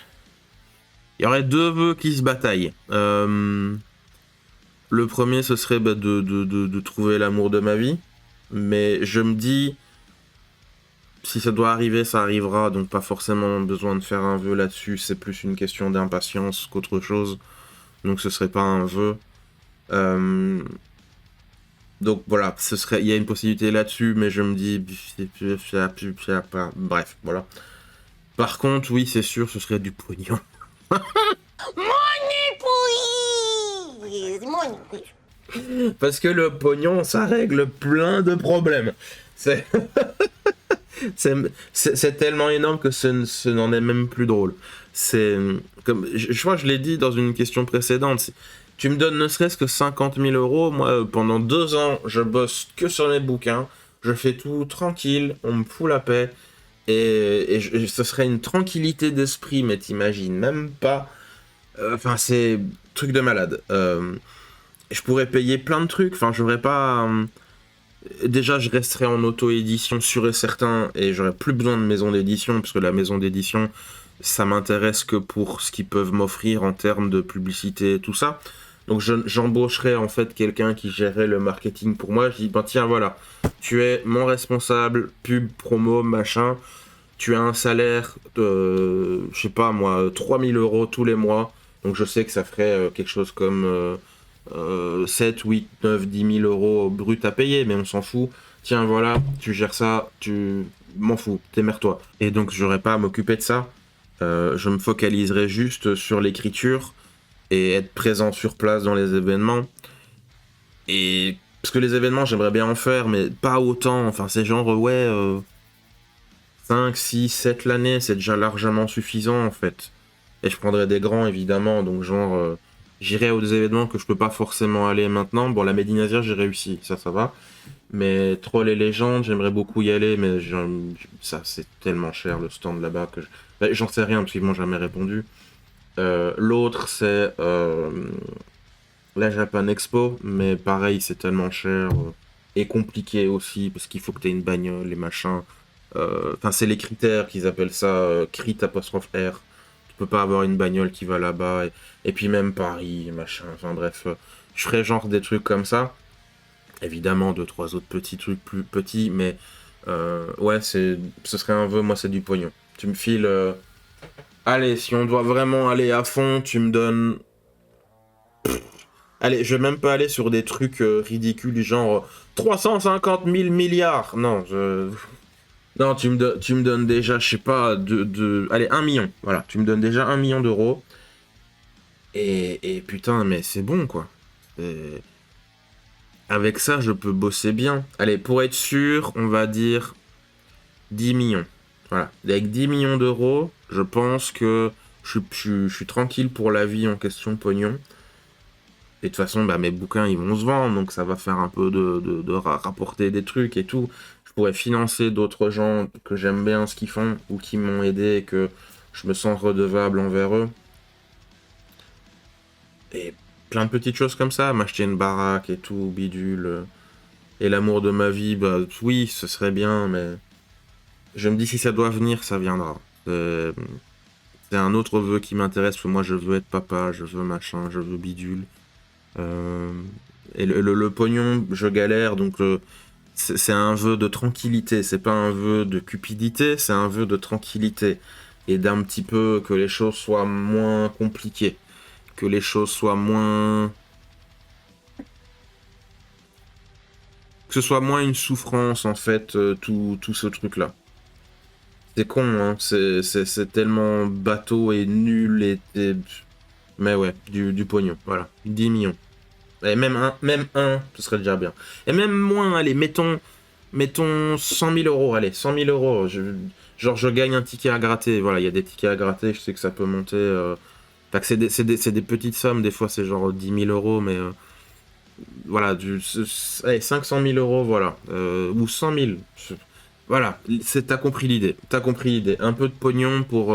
y aurait deux vœux qui se bataillent. Le premier, ce serait de trouver l'amour de ma vie. Mais je me dis, si ça doit arriver, ça arrivera. Donc pas forcément besoin de faire un vœu là-dessus. C'est plus une question d'impatience qu'autre chose. Donc ce serait pas un vœu. Donc voilà, il y a une possibilité là-dessus, mais je me dis, bref, voilà. Par contre, oui, c'est sûr, ce serait du pognon. Parce que le pognon, ça règle plein de problèmes. C'est c'est tellement énorme que ce n'en est même plus drôle. C'est comme je crois que je l'ai dit dans une question précédente. Tu me donnes ne serait-ce que 50 000 euros, moi pendant 2 ans, je bosse que sur mes bouquins, je fais tout tranquille, on me fout la paix, et ce serait une tranquillité d'esprit, mais t'imagines même pas. Enfin, c'est truc de malade. Je pourrais payer plein de trucs, enfin, j'aurais pas. Déjà, je resterai en auto-édition sûr et certain, et j'aurai plus besoin de maison d'édition, parce que la maison d'édition, ça m'intéresse que pour ce qu'ils peuvent m'offrir en termes de publicité et tout ça. Donc j'embaucherai en fait quelqu'un qui gérerait le marketing pour moi. Je dis, ben tiens, voilà, tu es mon responsable, pub, promo, machin. Tu as un salaire de, je sais pas moi, 3000 euros tous les mois. Donc je sais que ça ferait quelque chose comme 7, 8, 9, 10 000 euros brut à payer, mais on s'en fout. Tiens, voilà, tu gères ça, tu m'en fous, t'émères-toi. Et donc, j'aurais pas à m'occuper de ça. Je me focaliserai juste sur l'écriture et être présent sur place dans les événements. Et parce que les événements, j'aimerais bien en faire, mais pas autant. Enfin, c'est genre, ouais, 5, 6, 7 l'année, c'est déjà largement suffisant, en fait. Et je prendrais des grands, évidemment, donc genre... j'irai aux événements que je peux pas forcément aller maintenant. Bon, la Médinazir, j'ai réussi, ça va. Mais Troll et Légende, j'aimerais beaucoup y aller, mais ça, c'est tellement cher, le stand là-bas, que j'en sais rien, parce qu'ils m'ont jamais répondu. L'autre, c'est la Japan Expo, mais pareil, c'est tellement cher et compliqué aussi, parce qu'il faut que tu aies une bagnole et machin. Enfin, c'est les critères qu'ils appellent ça, crit apostrophe R. Tu peux pas avoir une bagnole qui va là-bas, et puis même Paris, machin, enfin bref, je ferais genre des trucs comme ça. Évidemment, 2-3 autres petits trucs plus petits, mais ouais, ce serait un vœu, moi c'est du pognon. Tu me files, allez, si on doit vraiment aller à fond, tu me donnes... Allez, je vais même pas aller sur des trucs ridicules, genre 350 000 milliards, non, Non, tu me donnes déjà, je sais pas, allez, 1 million. Voilà, tu me donnes déjà 1 million d'euros. Et putain, mais c'est bon, quoi. Avec ça, je peux bosser bien. Allez, pour être sûr, on va dire 10 millions. Voilà. Et avec 10 millions d'euros, je pense que je suis tranquille pour la vie en question pognon. Et de toute façon, bah, mes bouquins, ils vont se vendre, donc ça va faire un peu de rapporter des trucs et tout. Je pourrais financer d'autres gens que j'aime bien ce qu'ils font ou qui m'ont aidé et que je me sens redevable envers eux. Et plein de petites choses comme ça, m'acheter une baraque et tout, bidule. Et l'amour de ma vie, bah oui, ce serait bien, mais je me dis si ça doit venir, ça viendra. C'est un autre vœu qui m'intéresse, parce que moi je veux être papa, je veux machin, je veux bidule. Euh, et le pognon, je galère, donc c'est un vœu de tranquillité, c'est pas un vœu de cupidité, c'est un vœu de tranquillité. Et d'un petit peu que les choses soient moins compliquées, que les choses soient moins... que ce soit moins une souffrance en fait, tout ce truc-là. C'est con, hein, c'est tellement bateau et nul mais ouais, du pognon, voilà. 10 millions. Et même un, ce serait déjà bien. Et même moins, allez, mettons 100 000 euros, allez, 100 000 euros. Genre, je gagne un ticket à gratter. Voilà, il y a des tickets à gratter, je sais que ça peut monter. Enfin, que c'est des petites sommes, des fois c'est genre 10 000 euros, mais voilà, allez, 500 000 euros, voilà. Ou 100 000. Voilà, t'as compris l'idée. T'as compris l'idée. Un peu de pognon pour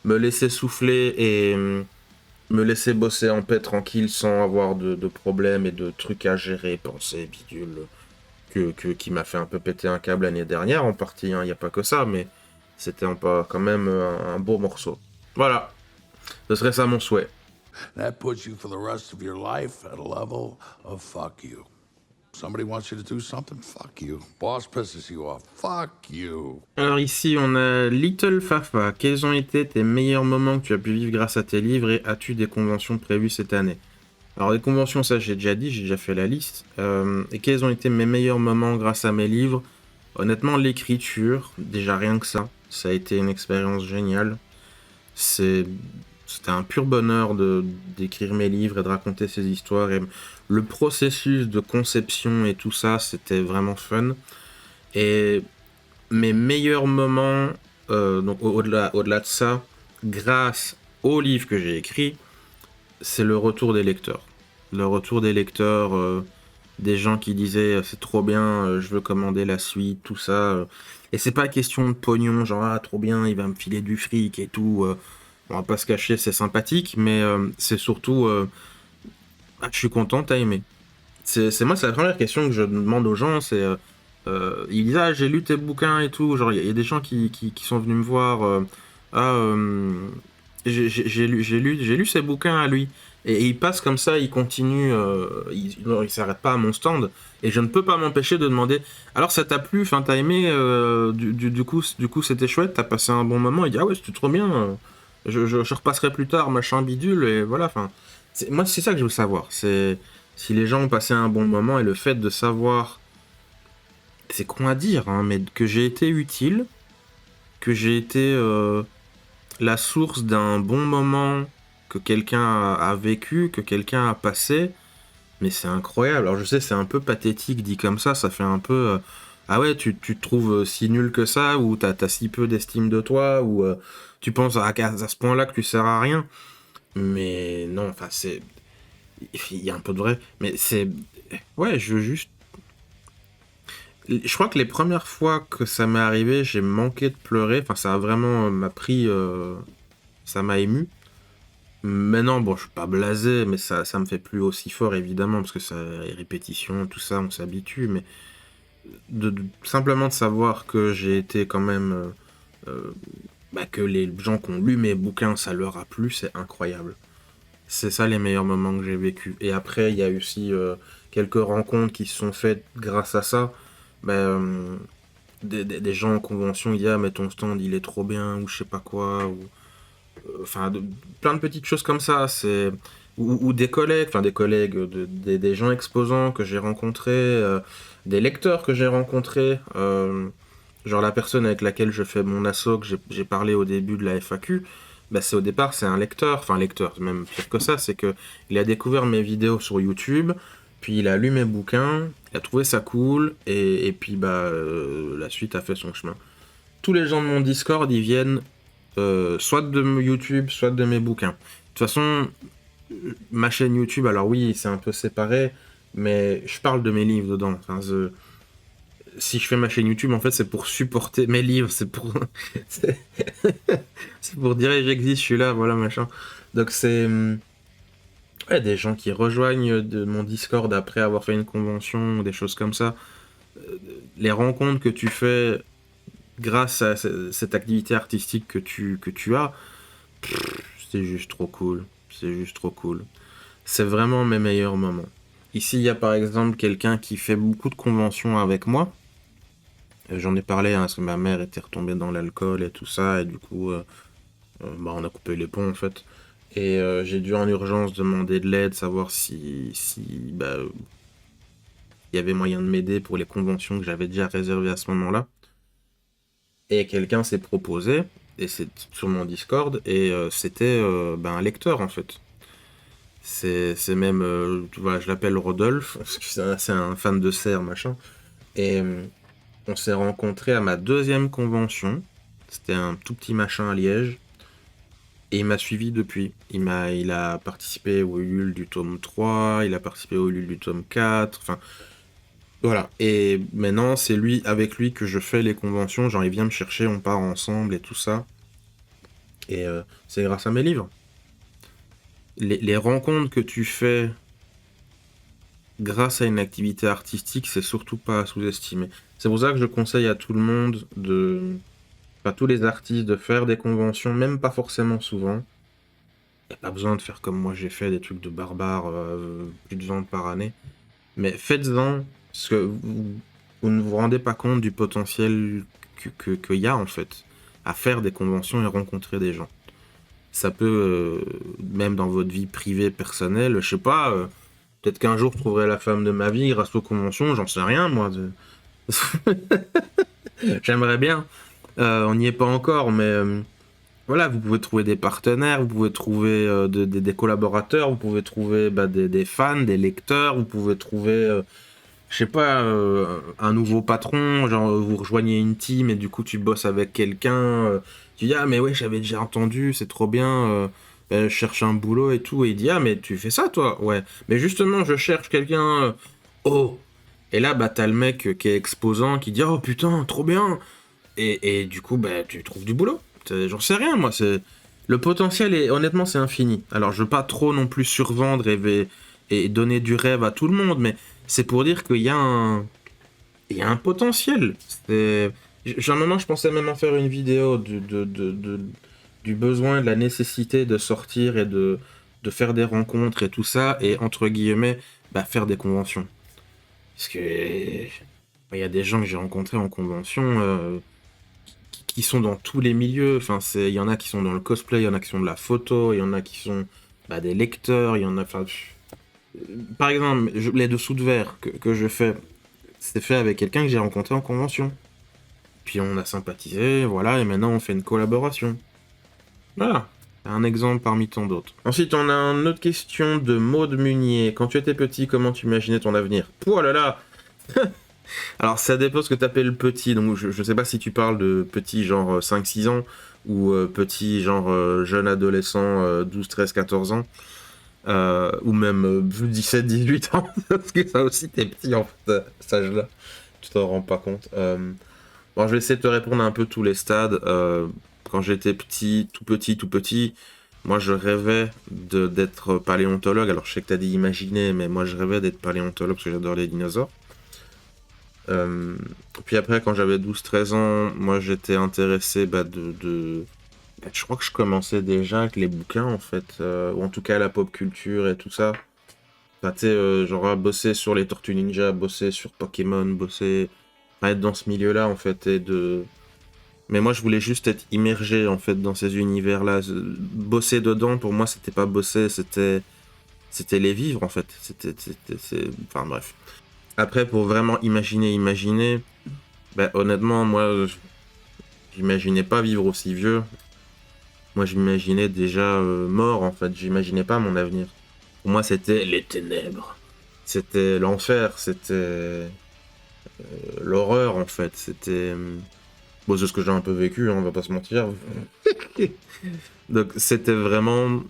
me laisser souffler et me laisser bosser en paix tranquille sans avoir de problèmes et de trucs à gérer, penser, bidule, qui m'a fait un peu péter un câble l'année dernière en partie, il n'y a pas que ça, mais c'était quand même un beau morceau. Voilà, ce serait ça mon souhait. That puts you for the rest of your life at a level of fuck you. Somebody wants you to do something, fuck you. Boss pisses you off, fuck you. Alors ici, on a Little Fafa. Quels ont été tes meilleurs moments que tu as pu vivre grâce à tes livres et as-tu des conventions prévues cette année? Alors les conventions, ça j'ai déjà dit, j'ai déjà fait la liste. Et quels ont été mes meilleurs moments grâce à mes livres? Honnêtement, l'écriture, déjà rien que ça a été une expérience géniale. C'était un pur bonheur d'écrire mes livres et de raconter ces histoires. Et le processus de conception et tout ça, c'était vraiment fun. Et mes meilleurs moments, donc au-delà de ça, grâce au livre que j'ai écrit, c'est le retour des lecteurs. Le retour des lecteurs, des gens qui disaient c'est trop bien, je veux commander la suite, tout ça. Et c'est pas question de pognon, genre ah trop bien, il va me filer du fric et tout. On va pas se cacher, c'est sympathique, mais c'est surtout ah, je suis content, t'as aimé. C'est moi, c'est la première question que je demande aux gens, c'est ils disent ah j'ai lu tes bouquins et tout, genre il y a des gens qui sont venus me voir ah j'ai lu ses bouquins à lui et il passe comme ça, il continue, il s'arrête pas à mon stand et je ne peux pas m'empêcher de demander alors ça t'a plu, enfin t'as aimé, du coup c'était chouette, t'as passé un bon moment, il dit ah ouais c'était trop bien, je repasserai plus tard machin bidule et voilà, enfin moi c'est ça que je veux savoir, c'est si les gens ont passé un bon moment et le fait de savoir, c'est con à dire, hein, mais que j'ai été utile, que j'ai été la source d'un bon moment que quelqu'un a vécu, que quelqu'un a passé, mais c'est incroyable. Alors je sais, c'est un peu pathétique dit comme ça fait un peu... ah ouais, tu te trouves si nul que ça, ou t'as si peu d'estime de toi, ou tu penses à ce point-là que tu sers à rien. Mais non, enfin c'est... Il y a un peu de vrai, mais c'est... Ouais, je veux juste... Je crois que les premières fois que ça m'est arrivé, j'ai manqué de pleurer. Enfin, ça a vraiment m'a pris... ça m'a ému. Maintenant, bon, je suis pas blasé, mais ça me fait plus aussi fort, évidemment, parce que ça, les répétitions, tout ça, on s'habitue. Mais simplement de savoir que j'ai été quand même... que les gens qui ont lu mes bouquins, ça leur a plu, c'est incroyable. C'est ça les meilleurs moments que j'ai vécu. Et après, il y a eu aussi quelques rencontres qui se sont faites grâce à ça. Des gens en convention, ils disent ah mais ton stand il est trop bien ou je sais pas quoi, ou enfin plein de petites choses comme ça, c'est ou des collègues, enfin des gens exposants que j'ai rencontrés, des lecteurs que j'ai rencontrés, genre la personne avec laquelle je fais mon asso que j'ai parlé au début de la FAQ, c'est au départ c'est un lecteur, enfin lecteur, même pire que ça, c'est que il a découvert mes vidéos sur YouTube. Puis il a lu mes bouquins, il a trouvé ça cool, et puis la suite a fait son chemin. tous les gens de mon Discord, ils viennent soit de YouTube, soit de mes bouquins. De toute façon, ma chaîne YouTube, alors oui, c'est un peu séparé, mais je parle de mes livres dedans. Enfin, si je fais ma chaîne YouTube, en fait, c'est pour supporter mes livres, c'est pour... c'est c'est pour dire hey, j'existe, je suis là, voilà, machin. Donc c'est... Ouais, des gens qui rejoignent de mon Discord après avoir fait une convention, des choses comme ça. Les rencontres que tu fais grâce à cette activité artistique que tu as, c'est juste trop cool. C'est juste trop cool. C'est vraiment mes meilleurs moments. Ici, il y a par exemple quelqu'un qui fait beaucoup de conventions avec moi. J'en ai parlé, hein, parce que ma mère était retombée dans l'alcool et tout ça, et du coup, on a coupé les ponts en fait. Et j'ai dû en urgence demander de l'aide, savoir si il y avait moyen de m'aider pour les conventions que j'avais déjà réservées à ce moment-là. Et quelqu'un s'est proposé, et c'est sur mon Discord, et c'était un lecteur en fait. C'est même, voilà, je l'appelle Rodolphe, parce que c'est un fan de cerf, machin. Et on s'est rencontrés à ma deuxième convention. C'était un tout petit machin à Liège. Et il m'a suivi depuis. Il a participé au Ulule du tome 3, il a participé au Ulule du tome 4, enfin... Voilà. Et maintenant, c'est avec lui que je fais les conventions. Genre, il vient me chercher, on part ensemble et tout ça. Et c'est grâce à mes livres. Les rencontres que tu fais grâce à une activité artistique, c'est surtout pas à sous-estimer. C'est pour ça que je conseille à tout le monde à tous les artistes de faire des conventions, même pas forcément souvent. Y a pas besoin de faire comme moi j'ai fait, des trucs de barbare, plus de ventes par année. Mais faites-en, parce que vous ne vous rendez pas compte du potentiel qu'il y a en fait, à faire des conventions et rencontrer des gens. Ça peut, même dans votre vie privée, personnelle, je sais pas, peut-être qu'un jour je trouverai la femme de ma vie grâce aux conventions, j'en sais rien moi. J'aimerais bien. On n'y est pas encore, mais voilà, vous pouvez trouver des partenaires, vous pouvez trouver des collaborateurs, vous pouvez trouver des fans, des lecteurs, vous pouvez trouver, je sais pas, un nouveau patron, genre vous rejoignez une team et du coup tu bosses avec quelqu'un, tu dis ah mais ouais j'avais déjà entendu, c'est trop bien, je cherche un boulot et tout, et il dit ah mais tu fais ça toi, ouais, mais justement je cherche quelqu'un, oh, et là t'as le mec qui est exposant qui dit oh putain trop bien. Et du coup, tu trouves du boulot. J'en sais rien, moi. Le potentiel, honnêtement, c'est infini. Alors, je veux pas trop non plus survendre et donner du rêve à tout le monde, mais c'est pour dire qu'il y a un potentiel. Genre, maintenant, je pensais même en faire une vidéo du besoin, de la nécessité de sortir et de faire des rencontres et tout ça, et entre guillemets, faire des conventions. Parce que il y a des gens que j'ai rencontrés en convention qui sont dans tous les milieux. Enfin, il y en a qui sont dans le cosplay, il y en a qui sont de la photo, il y en a qui sont des lecteurs, il y en a... Par exemple, les dessous de verre que je fais, c'est fait avec quelqu'un que j'ai rencontré en convention. Puis on a sympathisé, voilà, et maintenant on fait une collaboration. Voilà, un exemple parmi tant d'autres. Ensuite, on a une autre question de Maud Munier. Quand tu étais petit, comment tu imaginais ton avenir? Oh là là. Alors ça dépend ce que tu appelles petit, donc je sais pas si tu parles de petit genre 5-6 ans ou petit genre jeune adolescent 12, 13, 14 ans ou même 17, 18 ans, parce que ça aussi t'es petit en fait à cet âge-là, tu t'en rends pas compte. Bon, je vais essayer de te répondre à un peu tous les stades. Quand j'étais petit, tout petit, moi je rêvais d'être paléontologue. Alors je sais que t'as dit imaginer, mais moi je rêvais d'être paléontologue parce que j'adore les dinosaures. Puis après, quand j'avais 12-13 ans, moi j'étais intéressé je crois que je commençais déjà avec les bouquins en fait, ou en tout cas la pop culture et tout ça. Tu sais, genre à bosser sur les Tortues Ninja, bosser sur Pokémon, être dans ce milieu-là en fait, mais moi je voulais juste être immergé en fait dans ces univers-là. Bosser dedans, pour moi c'était pas bosser, c'était les vivre en fait. Enfin bref. Après, pour vraiment imaginer, honnêtement, moi, j'imaginais pas vivre aussi vieux. Moi, j'imaginais déjà mort, en fait. J'imaginais pas mon avenir. Pour moi, c'était les ténèbres. C'était l'enfer, c'était l'horreur, en fait. C'était Bon, c'est ce que j'ai un peu vécu, hein, on va pas se mentir. Donc c'était vraiment...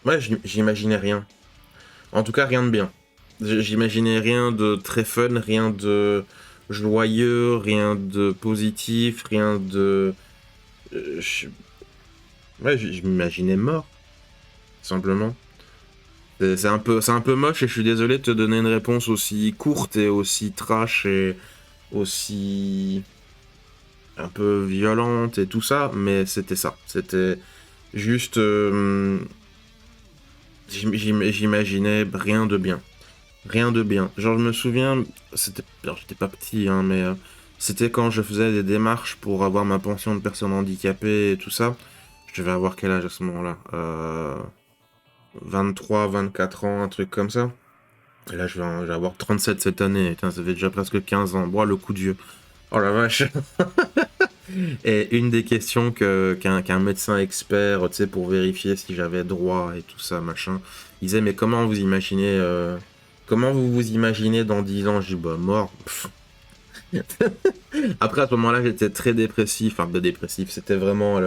Ouais, j'imaginais rien. En tout cas, rien de bien. J'imaginais rien de très fun, rien de joyeux, rien de positif, rien de... Ouais, je m'imaginais mort, simplement. C'est un peu moche et je suis désolé de te donner une réponse aussi courte et aussi trash et aussi un peu violente et tout ça, mais c'était ça. C'était juste... j'imaginais rien de bien. Rien de bien. Genre, je me souviens, c'était... Alors, j'étais pas petit, hein, mais... c'était quand je faisais des démarches pour avoir ma pension de personne handicapée et tout ça. Je devais avoir quel âge à ce moment-là 23, 24 ans, un truc comme ça. Et là, je vais avoir 37 cette année. Putain, ça fait déjà presque 15 ans. Bois le coup de vieux. Oh la vache. Et une des questions qu'un médecin expert, tu sais, pour vérifier si j'avais droit et tout ça, machin, il disait, mais comment vous imaginez... comment vous vous imaginez dans 10 ans? Je dis, bah, mort. Après, à ce moment-là, j'étais très dépressif. Enfin, dépressif. C'était vraiment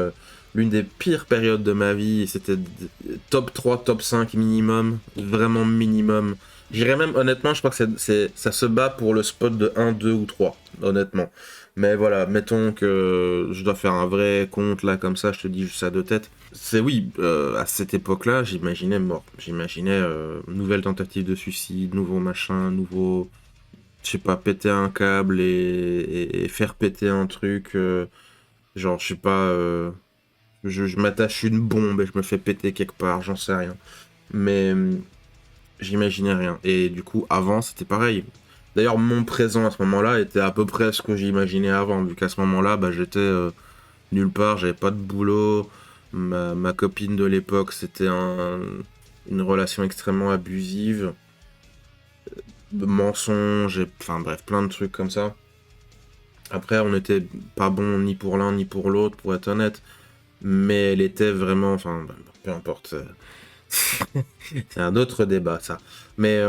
l'une des pires périodes de ma vie. C'était top 3, top 5 minimum. Vraiment minimum. J'irais même, honnêtement, je crois que ça se bat pour le spot de 1, 2 ou 3. Honnêtement. Mais voilà, mettons que je dois faire un vrai compte là, comme ça, je te dis juste ça de tête. C'est oui, à cette époque-là, j'imaginais mort. J'imaginais nouvelle tentative de suicide, nouveau machin, nouveau... Je sais pas, péter un câble et faire péter un truc. Genre, je sais pas, je m'attache une bombe et je me fais péter quelque part, j'en sais rien. Mais j'imaginais rien. Et du coup, avant, c'était pareil. D'ailleurs, mon présent à ce moment-là était à peu près ce que j'imaginais avant, vu qu'à ce moment-là, bah, j'étais nulle part, j'avais pas de boulot. Ma copine de l'époque, c'était une relation extrêmement abusive. De mensonges, enfin bref, plein de trucs comme ça. Après, on n'était pas bon ni pour l'un ni pour l'autre, pour être honnête. Mais elle était vraiment, enfin, peu importe. C'est un autre débat, ça. Mais,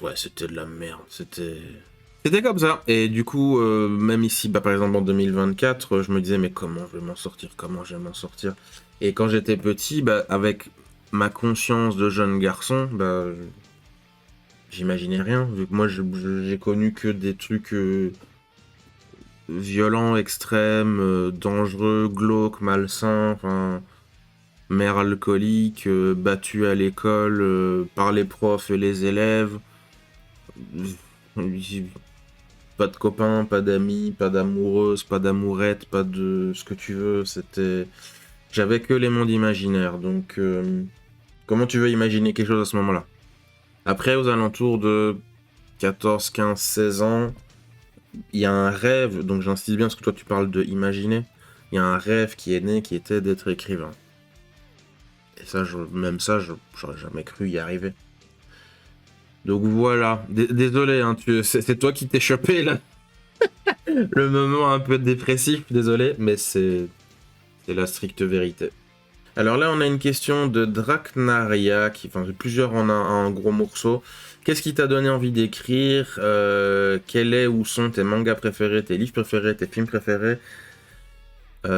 ouais, c'était de la merde. C'était comme ça. Et du coup, même ici, bah, par exemple en 2024, je me disais, mais comment je vais m'en sortir? Comment je vais m'en sortir? Et quand j'étais petit, bah, avec ma conscience de jeune garçon, bah, j'imaginais rien, vu que moi j'ai connu que des trucs violents, extrêmes, dangereux, glauques, malsains, enfin, mère alcoolique, battue à l'école par les profs et les élèves, pas de copains, pas d'amis, pas d'amoureuses, pas d'amourettes, pas de ce que tu veux, c'était... J'avais que les mondes imaginaires, donc comment tu veux imaginer quelque chose à ce moment-là? Après, aux alentours de 14, 15, 16 ans, il y a un rêve, donc j'insiste bien parce que toi tu parles de imaginer, il y a un rêve qui est né qui était d'être écrivain. Et ça, même ça, j'aurais jamais cru y arriver. Donc voilà, désolé, hein, c'est toi qui t'es chopé là. Le moment un peu dépressif, désolé, mais c'est la stricte vérité. Alors là, on a une question de Draknaria, enfin plusieurs en un gros morceau. Qu'est-ce qui t'a donné envie d'écrire? Quel est ou sont tes mangas préférés, tes livres préférés, tes films préférés?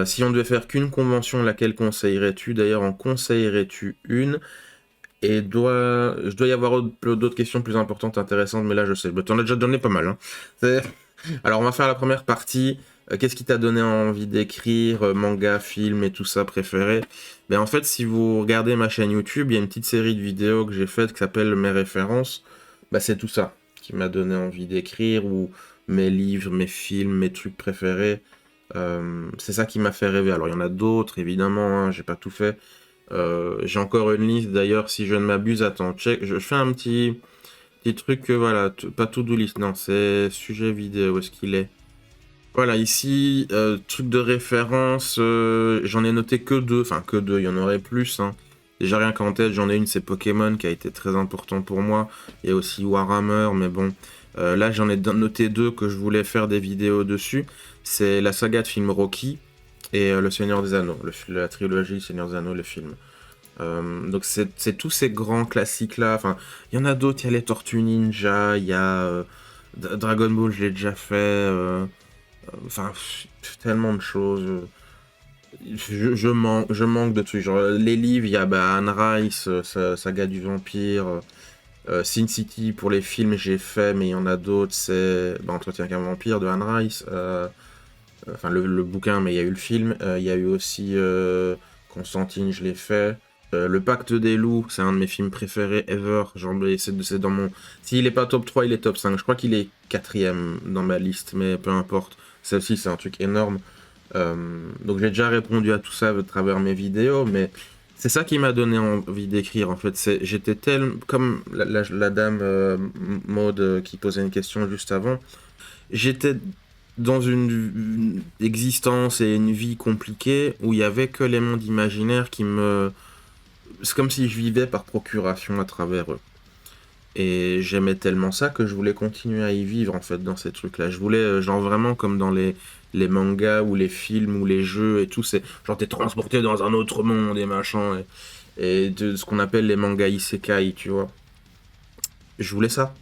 Si on devait faire qu'une convention, laquelle conseillerais-tu? D'ailleurs, en conseillerais-tu une? Et je dois y avoir d'autres questions plus importantes, intéressantes, mais là je sais. Bah, t'en as déjà donné pas mal. Hein. Alors on va faire la première partie. Qu'est-ce qui t'a donné envie d'écrire, manga, film et tout ça préféré? Ben en fait, si vous regardez ma chaîne YouTube, il y a une petite série de vidéos que j'ai faites qui s'appelle Mes références. Bah c'est tout ça qui m'a donné envie d'écrire, ou mes livres, mes films, mes trucs préférés. C'est ça qui m'a fait rêver. Alors il y en a d'autres, évidemment, hein, j'ai pas tout fait. J'ai encore une liste d'ailleurs, si je ne m'abuse. Attends, check. Je fais un petit truc, voilà, pas to-do list, non, c'est sujet vidéo, où est-ce qu'il est? Voilà, ici, truc de référence, j'en ai noté que deux, enfin que deux, il y en aurait plus, hein. Déjà rien qu'en tête, j'en ai une, c'est Pokémon, qui a été très important pour moi. Il y a aussi Warhammer, mais bon, là j'en ai noté deux que je voulais faire des vidéos dessus. C'est la saga de film Rocky et Le Seigneur des Anneaux, la trilogie Seigneur des Anneaux, le film. Donc c'est tous ces grands classiques là, enfin il y en a d'autres, il y a les Tortues Ninja, il y a Dragon Ball, je l'ai déjà fait, Enfin, tellement de choses. Je manque de trucs. Genre, les livres, il y a Anne Rice, Saga du Vampire, Sin City pour les films, j'ai fait, mais il y en a d'autres. C'est Entretien qu'un vampire de Anne Rice. Enfin, le bouquin, mais il y a eu le film. Il y a eu aussi Constantine, je l'ai fait. Le Pacte des loups, c'est un de mes films préférés ever. Genre, c'est dans mon. S'il est pas top 3, il est top 5. Je crois qu'il est 4ème dans ma liste, mais peu importe. Celle-ci, c'est un truc énorme. Donc j'ai déjà répondu à tout ça à travers mes vidéos, mais c'est ça qui m'a donné envie d'écrire en fait. J'étais comme la dame Maud qui posait une question juste avant, j'étais dans une existence et une vie compliquée où il y avait que les mondes imaginaires qui me... C'est comme si je vivais par procuration à travers eux. Et j'aimais tellement ça que je voulais continuer à y vivre en fait dans ces trucs-là. Je voulais, genre vraiment comme dans les mangas ou les films ou les jeux et tout, c'est genre t'es transporté dans un autre monde et machin. Et de ce qu'on appelle les mangas isekai, tu vois. Je voulais ça.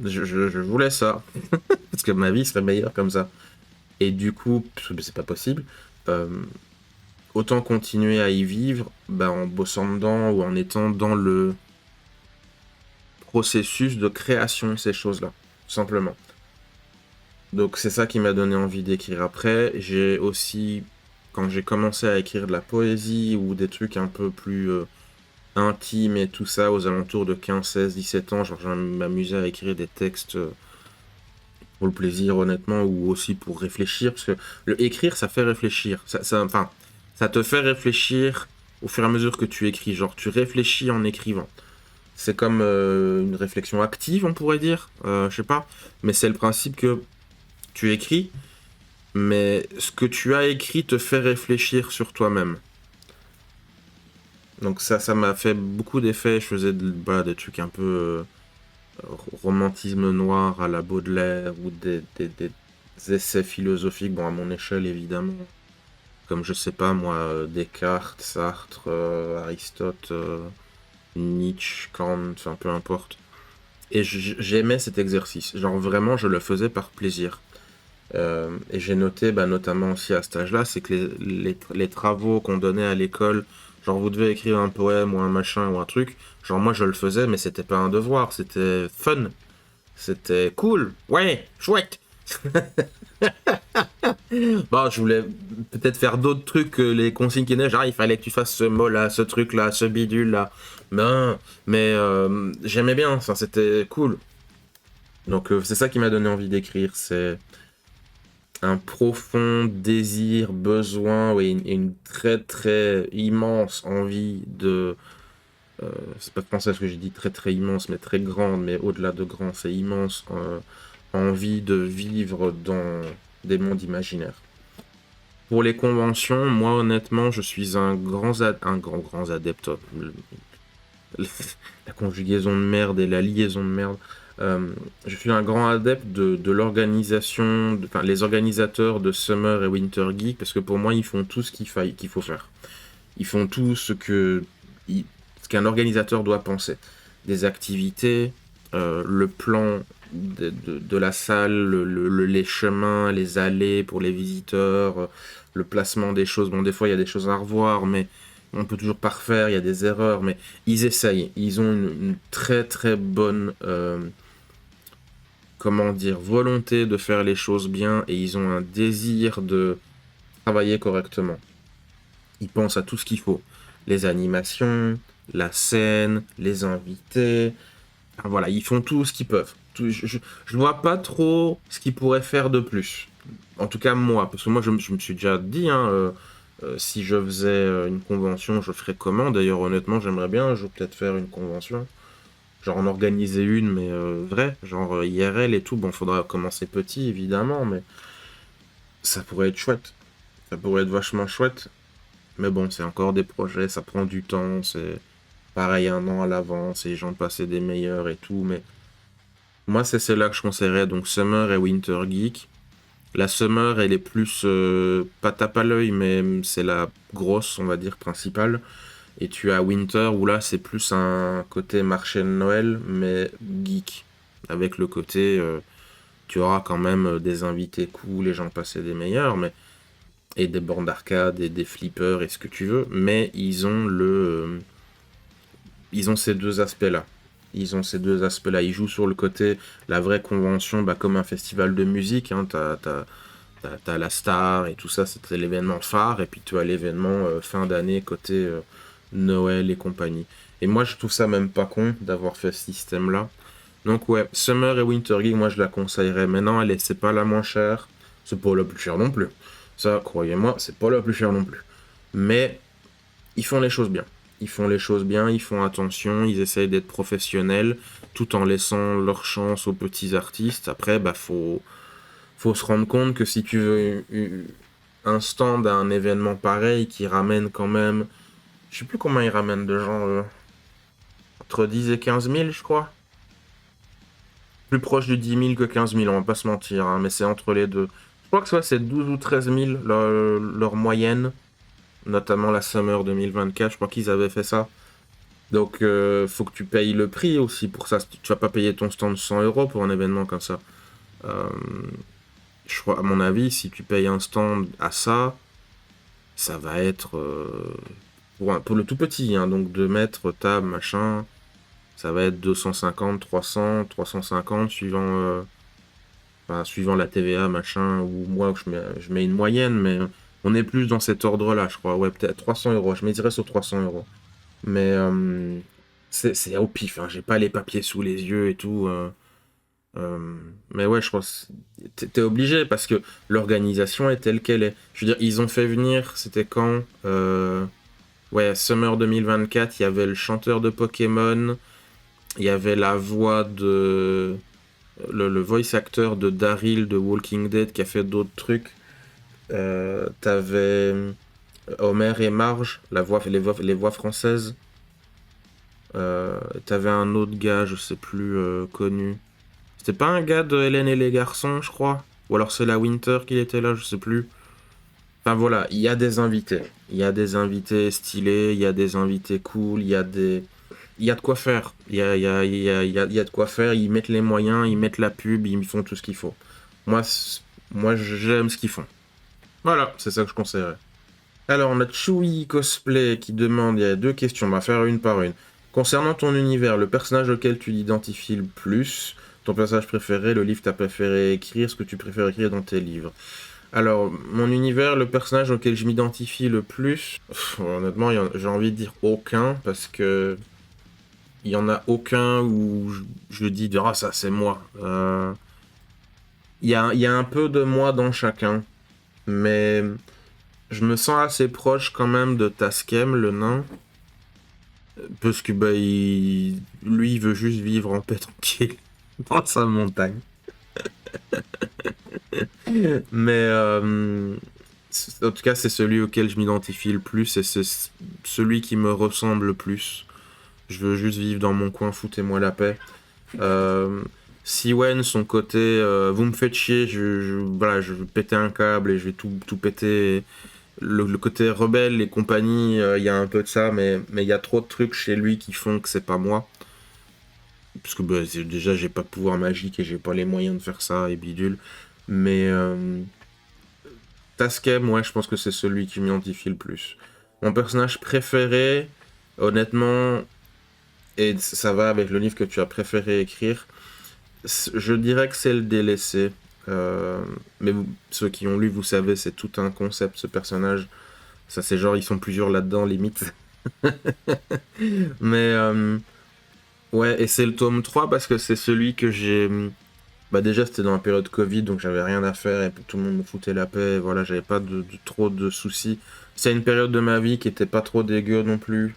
Je voulais ça. Parce que ma vie serait meilleure comme ça. Et du coup, c'est pas possible. euh, Autant continuer à y vivre en bossant dedans ou en étant dans le processus de création de ces choses-là, tout simplement. Donc c'est ça qui m'a donné envie d'écrire. Après, j'ai aussi, quand j'ai commencé à écrire de la poésie ou des trucs un peu plus intimes et tout ça, aux alentours de 15, 16, 17 ans, genre je m'amusais à écrire des textes pour le plaisir honnêtement, ou aussi pour réfléchir, parce que le écrire, ça fait réfléchir. Enfin, ça te fait réfléchir au fur et à mesure que tu écris, genre tu réfléchis en écrivant. C'est comme une réflexion active, on pourrait dire. Je sais pas. Mais c'est le principe que tu écris, mais ce que tu as écrit te fait réfléchir sur toi-même. Donc ça m'a fait beaucoup d'effets. Je faisais des trucs un peu romantisme noir à la Baudelaire ou des essais philosophiques, bon à mon échelle évidemment. Comme je sais pas moi, Descartes, Sartre, Aristote... Nietzsche, Kant, enfin peu importe. Et j'aimais cet exercice. Genre vraiment, je le faisais par plaisir. Et j'ai noté, notamment aussi à cet âge-là, c'est que les travaux qu'on donnait à l'école, genre vous devez écrire un poème ou un machin ou un truc, genre moi je le faisais, mais c'était pas un devoir, c'était fun. C'était cool. Ouais, chouette. Bon, je voulais peut-être faire d'autres trucs que les consignes qui étaient, genre il fallait que tu fasses ce mot-là, ce truc-là, ce bidule-là. Mais j'aimais bien, ça, c'était cool. Donc c'est ça qui m'a donné envie d'écrire, c'est un profond désir, besoin, oui, une très très immense envie de... c'est pas français ce que j'ai dit, très très immense, mais très grande, mais au-delà de grand, c'est immense, envie de vivre dans des mondes imaginaires. Pour les conventions, moi honnêtement, je suis un grand adepte. La conjugaison de merde et la liaison de merde. Je suis un grand adepte de l'organisation, enfin les organisateurs de Summer et Winter Geek, parce que pour moi, ils font tout ce qu'il faut faire. Ils font tout ce qu'un organisateur doit penser. Des activités, le plan de la salle, les chemins, les allées pour les visiteurs, le placement des choses. Bon, des fois, il y a des choses à revoir, mais on peut toujours pas refaire, il y a des erreurs, mais ils essayent. Ils ont une très très bonne volonté de faire les choses bien, et ils ont un désir de travailler correctement. Ils pensent à tout ce qu'il faut. Les animations, la scène, les invités. Enfin, voilà, ils font tout ce qu'ils peuvent. Je vois pas trop ce qu'ils pourraient faire de plus. En tout cas, moi. Parce que moi, je me suis déjà dit, si je faisais une convention, je ferais comment. D'ailleurs, honnêtement, j'aimerais bien peut-être faire une convention. Genre en organiser une, mais vrai. Genre IRL et tout. Bon, faudra commencer petit, évidemment, mais ça pourrait être chouette. Ça pourrait être vachement chouette. Mais bon, c'est encore des projets, ça prend du temps, c'est pareil 1 an à l'avance, et j'en passais des meilleurs et tout, mais moi c'est celle-là que je conseillerais, donc Summer et Winter Geek. La Summer, elle est plus, pas tape à l'œil, mais c'est la grosse, on va dire, principale. Et tu as Winter, où là c'est plus un côté marché de Noël, mais geek, avec le côté tu auras quand même des invités cool, les gens passer des meilleurs, mais et des bornes d'arcade et des flippers et ce que tu veux, mais ils ont ces deux aspects-là. Ils jouent sur le côté, la vraie convention, bah, comme un festival de musique, hein, t'as la star et tout ça, c'était l'événement phare, et puis tu as l'événement fin d'année côté Noël et compagnie. Et moi, je trouve ça même pas con d'avoir fait ce système-là. Donc ouais, Summer et Winter Geek, moi je la conseillerais. Maintenant, c'est pas la moins chère, c'est pas la plus chère non plus. Ça, croyez-moi, c'est pas la plus chère non plus. Mais ils font les choses bien. Ils font les choses bien, ils font attention, ils essayent d'être professionnels, tout en laissant leur chance aux petits artistes. Après, bah faut se rendre compte que si tu veux un stand à un événement pareil qui ramène quand même, je sais plus combien ils ramènent de gens, entre 10 et 15 000, je crois. Plus proche du 10 000 que 15 000, on va pas se mentir, hein, mais c'est entre les deux. Je crois que soit c'est 12 ou 13 000 leur moyenne, notamment la Summer 2024, je crois qu'ils avaient fait ça. Donc faut que tu payes le prix aussi pour ça. Tu vas pas payer ton stand 100 € pour un événement comme ça. Euh, je crois, à mon avis, si tu payes un stand à ça, ça va être pour le tout petit, hein, donc 2 mètres, table, machin, ça va être 250, 300, 350 suivant la TVA, machin, ou moi je mets une moyenne, mais on est plus dans cet ordre-là, je crois. Ouais, peut-être 300 €, je dirais sur 300 €. Mais c'est au pif, hein, j'ai pas les papiers sous les yeux et tout. Mais ouais, je crois que t'es obligé parce que l'organisation est telle qu'elle est. Je veux dire, ils ont fait venir, c'était quand ouais, Summer 2024, il y avait le chanteur de Pokémon, il y avait la voix de le voice actor de Daryl de Walking Dead qui a fait d'autres trucs. T'avais Homer et Marge, les voix françaises. T'avais un autre gars, je sais plus, connu. C'était pas un gars de Hélène et les garçons, je crois. Ou alors c'est la Winter qui était là, je sais plus. Enfin voilà, il y a des invités. Il y a des invités stylés, il y a des invités cool, il y a de quoi faire. Il y a de quoi faire. Ils mettent les moyens, ils mettent la pub, ils font tout ce qu'il faut. Moi, moi j'aime ce qu'ils font. Voilà, c'est ça que je conseillerais. Alors, on a Chewy Cosplay qui demande, il y a 2 questions, on va faire une par une. Concernant ton univers, le personnage auquel tu l'identifies le plus, ton personnage préféré, le livre que tu as préféré écrire, ce que tu préfères écrire dans tes livres. Alors, mon univers, le personnage auquel je m'identifie le plus, honnêtement, j'ai envie de dire aucun, parce que il y en a aucun où je dis, ah ça c'est moi. Il y a un peu de moi dans chacun, mais je me sens assez proche quand même de Taskem, le nain. Parce que bah, lui, il veut juste vivre en paix tranquille dans sa montagne. Mais en tout cas, c'est celui auquel je m'identifie le plus et c'est celui qui me ressemble le plus. Je veux juste vivre dans mon coin, foutez-moi la paix. Siwen, son côté, vous me faites chier, voilà, je vais péter un câble et je vais tout péter. Le côté rebelle et compagnie, il y a un peu de ça, mais il y a trop de trucs chez lui qui font que c'est pas moi. Parce que bah, déjà, j'ai pas de pouvoir magique et j'ai pas les moyens de faire ça et bidule. Mais Taskem, ouais, je pense que c'est celui qui m'identifie le plus. Mon personnage préféré, honnêtement, et ça va avec le livre que tu as préféré écrire, je dirais que c'est le délaissé. Mais ceux qui ont lu, vous savez, c'est tout un concept, ce personnage. Ça, c'est genre, ils sont plusieurs là-dedans, limite. Mais, ouais, et c'est le tome 3 parce que c'est celui que j'ai... Bah déjà, c'était dans la période Covid, donc j'avais rien à faire et tout le monde me foutait la paix. Et voilà, j'avais pas trop de soucis. C'est une période de ma vie qui était pas trop dégueu non plus.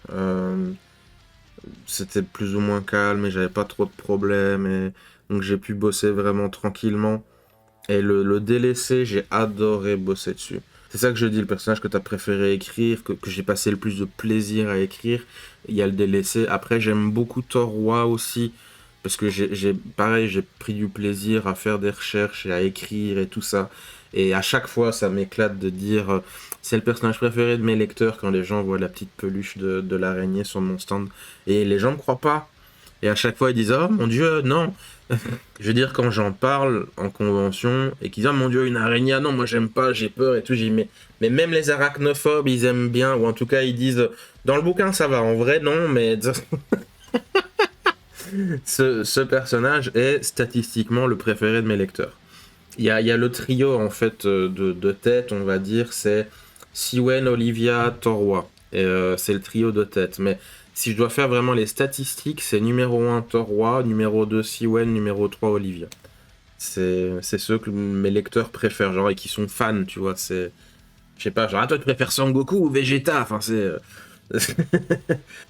C'était plus ou moins calme et j'avais pas trop de problèmes. Et donc j'ai pu bosser vraiment tranquillement. Et le délaissé, j'ai adoré bosser dessus. C'est ça que je dis, le personnage que tu as préféré écrire, que j'ai passé le plus de plaisir à écrire, il y a le délaissé. Après, j'aime beaucoup Torwa aussi, parce que pareil, j'ai pris du plaisir à faire des recherches et à écrire et tout ça. Et à chaque fois, ça m'éclate de dire, c'est le personnage préféré de mes lecteurs quand les gens voient la petite peluche de l'araignée sur mon stand. Et les gens me croient pas. Et à chaque fois, ils disent « Oh mon Dieu, non !» Je veux dire, quand j'en parle en convention et qu'ils disent « Oh mon Dieu, une araignée, non, moi j'aime pas, j'ai peur et tout », j'ai dit mais même les arachnophobes, ils aiment bien, ou en tout cas, ils disent « Dans le bouquin, ça va, en vrai, non, mais... » Ce personnage est statistiquement le préféré de mes lecteurs. Il y a le trio, en fait, de tête, on va dire, c'est Siwen, Olivia, Torwa. Et c'est le trio de tête. Mais si je dois faire vraiment les statistiques, c'est numéro 1 Torwa, numéro 2 Siwen, numéro 3 Olivia. C'est ceux que mes lecteurs préfèrent, genre, et qui sont fans, tu vois. C'est, je sais pas, genre, ah, toi tu préfères Sangoku ou Vegeta? Enfin, c'est...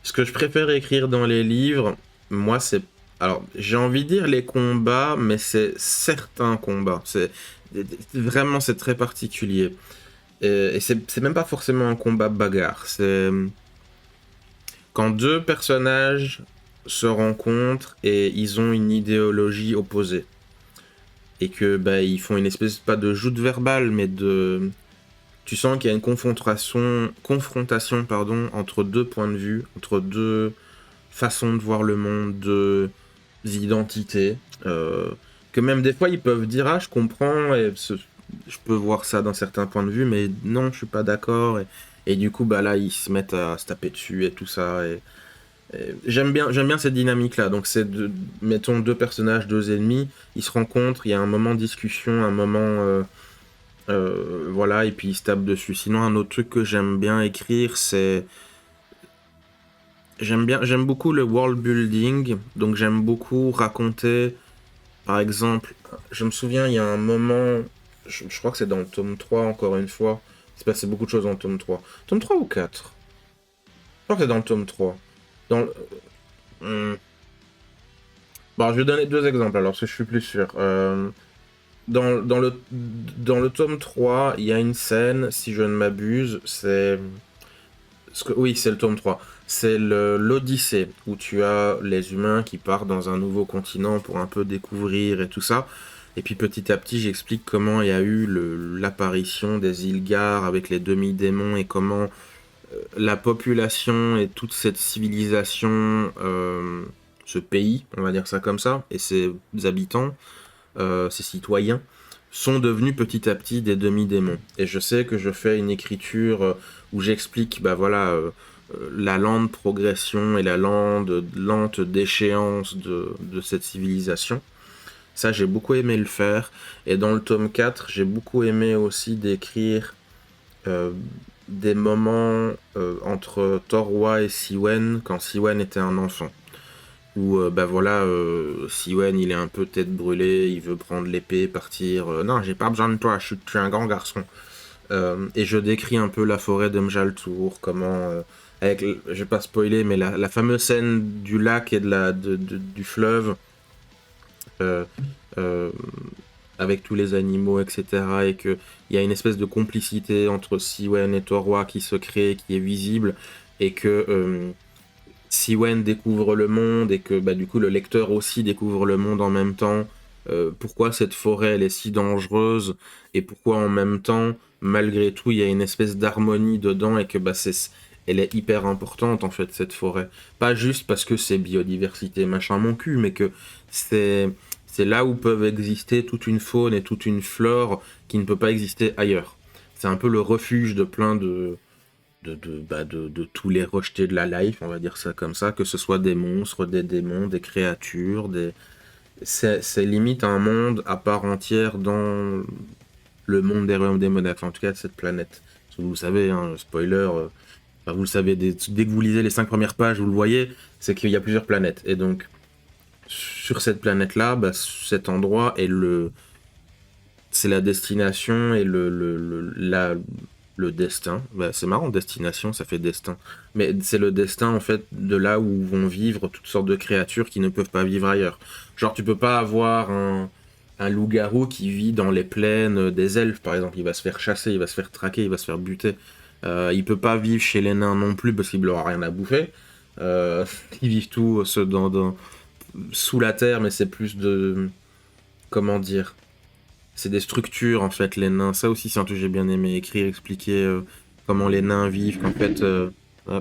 Ce que je préfère écrire dans les livres, moi, c'est... Alors, j'ai envie de dire les combats, mais c'est certains combats. Vraiment, c'est très particulier. Et c'est même pas forcément un combat bagarre. C'est quand deux personnages se rencontrent et ils ont une idéologie opposée. Et que bah, ils font une espèce, pas de joute verbale, mais de... Tu sens qu'il y a une confrontation pardon, entre deux points de vue, entre deux façons de voir le monde, deux identités. Que même des fois, ils peuvent dire « Ah, je comprends, je peux voir ça d'un certain point de vue, mais non, je suis pas d'accord. » Et du coup, bah là, ils se mettent à se taper dessus et tout ça. Et j'aime bien cette dynamique-là. Donc, mettons, deux personnages, deux ennemis, ils se rencontrent, il y a un moment de discussion, un moment... voilà, et puis ils se tapent dessus. Sinon, un autre truc que j'aime bien écrire, c'est... J'aime beaucoup le world building, donc j'aime beaucoup raconter, par exemple, je me souviens, il y a un moment, je crois que c'est dans le tome 3, encore une fois, il s'est passé beaucoup de choses dans le tome 3. Tome 3 ou 4? Je crois que c'est dans le tome 3. Dans le... Bon, je vais donner deux exemples, alors, parce que je suis plus sûr. Dans le tome 3, il y a une scène, si je ne m'abuse, oui, c'est le tome 3. C'est l'Odyssée, où tu as les humains qui partent dans un nouveau continent pour un peu découvrir et tout ça. Et puis petit à petit, j'explique comment il y a eu l'apparition des Ilgar avec les demi-démons et comment la population et toute cette civilisation, ce pays, on va dire ça comme ça, et ses habitants, ses citoyens, sont devenus petit à petit des demi-démons. Et je sais que je fais une écriture où j'explique bah voilà, la lente progression et la lente déchéance de cette civilisation. Ça, j'ai beaucoup aimé le faire. Et dans le tome 4, j'ai beaucoup aimé aussi décrire des moments entre Torwa et Siwen, quand Siwen était un enfant. Où, bah voilà, Siwen, il est un peu tête brûlée, il veut prendre l'épée, partir. Non, j'ai pas besoin de toi, je suis un grand garçon. Et je décris un peu la forêt de Mjaltour, comment... je vais pas spoiler, mais la fameuse scène du lac et du fleuve, avec tous les animaux, etc. Et qu'il y a une espèce de complicité entre Siwen et Torwa qui se crée, qui est visible, et que... Siwen découvre le monde et que bah, du coup le lecteur aussi découvre le monde en même temps. Pourquoi cette forêt elle est si dangereuse et pourquoi en même temps, malgré tout, il y a une espèce d'harmonie dedans et que bah, elle est hyper importante en fait cette forêt. Pas juste parce que c'est biodiversité machin mon cul, mais que c'est là où peuvent exister toute une faune et toute une flore qui ne peut pas exister ailleurs. C'est un peu le refuge de plein de tous les rejetés de la life, on va dire ça comme ça, que ce soit des monstres, des démons, des créatures, c'est limite un monde à part entière dans le monde des royaumes démoniaques, enfin, en tout cas de cette planète. Parce que vous le savez, hein, spoiler, enfin, vous le savez, dès que vous lisez les 5 premières pages, vous le voyez, c'est qu'il y a plusieurs planètes. Et donc, sur cette planète-là, bah, cet endroit est c'est la destination et le destin, bah, c'est marrant, destination, ça fait destin. Mais c'est le destin, en fait, de là où vont vivre toutes sortes de créatures qui ne peuvent pas vivre ailleurs. Genre, tu peux pas avoir un loup-garou qui vit dans les plaines des elfes, par exemple. Il va se faire chasser, il va se faire traquer, il va se faire buter. Il peut pas vivre chez les nains non plus, parce qu'il aura rien à bouffer. Ils vivent tous sous la terre, mais c'est plus de... Comment dire ? C'est des structures, en fait, les nains. Ça aussi, c'est un truc que j'ai bien aimé écrire, expliquer comment les nains vivent, qu'en fait...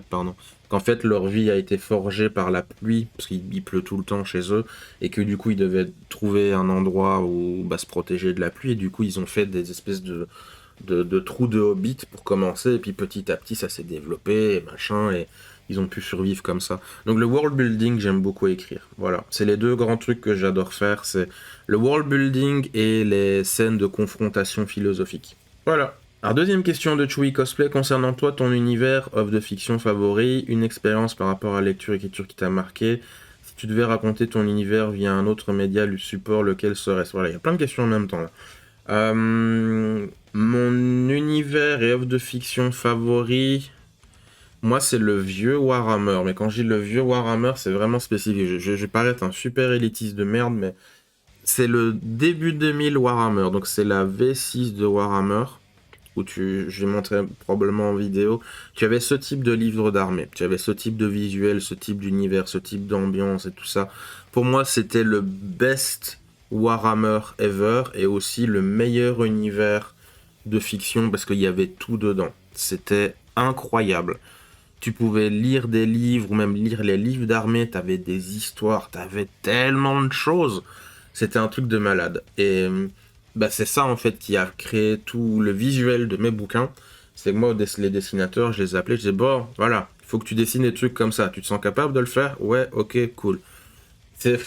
pardon. qu'en fait leur vie a été forgée par la pluie, parce qu'il pleut tout le temps chez eux, et que du coup ils devaient trouver un endroit où se protéger de la pluie, et du coup ils ont fait des espèces de trous de hobbit pour commencer, et puis petit à petit ça s'est développé, et machin, et ils ont pu survivre comme ça. Donc le world building, j'aime beaucoup écrire. Voilà, c'est les deux grands trucs que j'adore faire, c'est le world building et les scènes de confrontation philosophique. Voilà. Alors deuxième question de Chewy Cosplay, concernant toi, ton univers, œuvre de fiction favori, une expérience par rapport à la lecture écriture qui t'a marqué. Si tu devais raconter ton univers via un autre média, le support, lequel serait-ce? Voilà, il y a plein de questions en même temps là. Mon univers et œuvre de fiction favori, moi c'est le vieux Warhammer, mais quand je dis le vieux Warhammer, c'est vraiment spécifique. Je vais paraître un super élitiste de merde, mais c'est le début 2000 Warhammer, donc c'est la V6 de Warhammer, où je vais montrer probablement en vidéo. Tu avais ce type de livre d'armée, tu avais ce type de visuel, ce type d'univers, ce type d'ambiance et tout ça. Pour moi, c'était le best Warhammer ever, et aussi le meilleur univers de fiction, parce qu'il y avait tout dedans. C'était incroyable. Tu pouvais lire des livres, ou même lire les livres d'armée, t'avais des histoires, t'avais tellement de choses. C'était un truc de malade. Et c'est ça en fait qui a créé tout le visuel de mes bouquins. C'est que moi, les dessinateurs, je les appelais, je disais, bon, voilà, il faut que tu dessines des trucs comme ça. Tu te sens capable de le faire? Ouais, ok, cool. C'est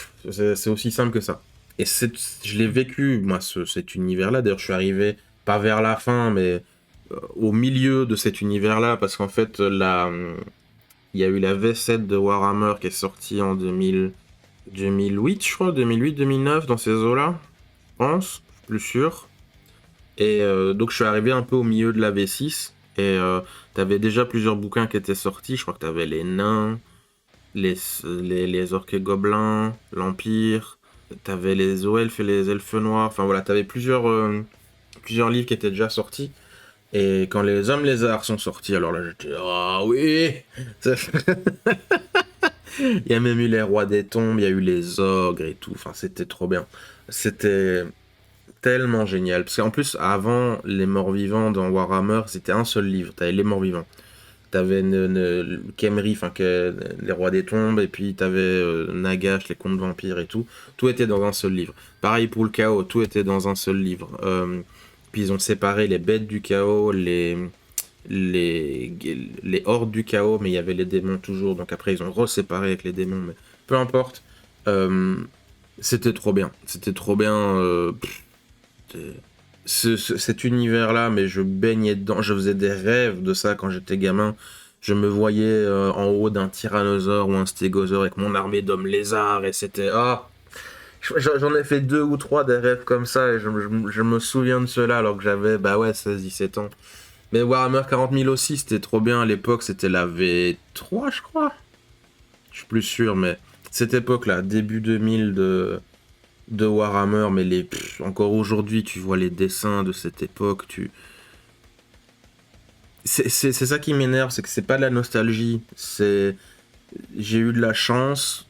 aussi simple que ça. Et je l'ai vécu, moi, cet univers-là. D'ailleurs, je suis arrivé, pas vers la fin, mais au milieu de cet univers-là, parce qu'en fait, il y a eu la V7 de Warhammer qui est sortie en 2008, je crois, 2008-2009, dans ces eaux-là, je pense, je suis plus sûr. Et donc je suis arrivé un peu au milieu de la V6, et t'avais déjà plusieurs bouquins qui étaient sortis. Je crois que t'avais les nains, les orques et gobelins, l'Empire, t'avais les elfes et les elfes noirs, enfin voilà, t'avais plusieurs livres qui étaient déjà sortis. Et quand les hommes lézards sont sortis, alors là j'étais, ah oui. Il y a même eu les rois des tombes, il y a eu les ogres et tout, enfin c'était trop bien. C'était tellement génial, parce qu'en plus avant, les morts vivants dans Warhammer, c'était un seul livre, t'avais les morts vivants. T'avais Khemri, enfin les rois des tombes, et puis t'avais Nagash, les contes vampires et tout. Tout était dans un seul livre. Pareil pour le chaos, tout était dans un seul livre. Puis ils ont séparé les bêtes du chaos, les hordes du chaos, mais il y avait les démons toujours. Donc après ils ont reséparé avec les démons, mais peu importe. C'était trop bien. C'était trop bien. Cet univers-là, mais je baignais dedans. Je faisais des rêves de ça quand j'étais gamin. Je me voyais en haut d'un tyrannosaure ou un stégosaure avec mon armée d'hommes lézards, et c'était... J'en ai fait 2 ou 3 des rêves comme ça, et je me souviens de cela alors que j'avais 16-17 ans. Mais Warhammer 40 000 aussi, c'était trop bien à l'époque, c'était la V3 je crois. Je suis plus sûr, mais cette époque-là, début 2000 de Warhammer, mais encore aujourd'hui tu vois les dessins de cette époque, c'est ça qui m'énerve, c'est que c'est pas de la nostalgie, j'ai eu de la chance,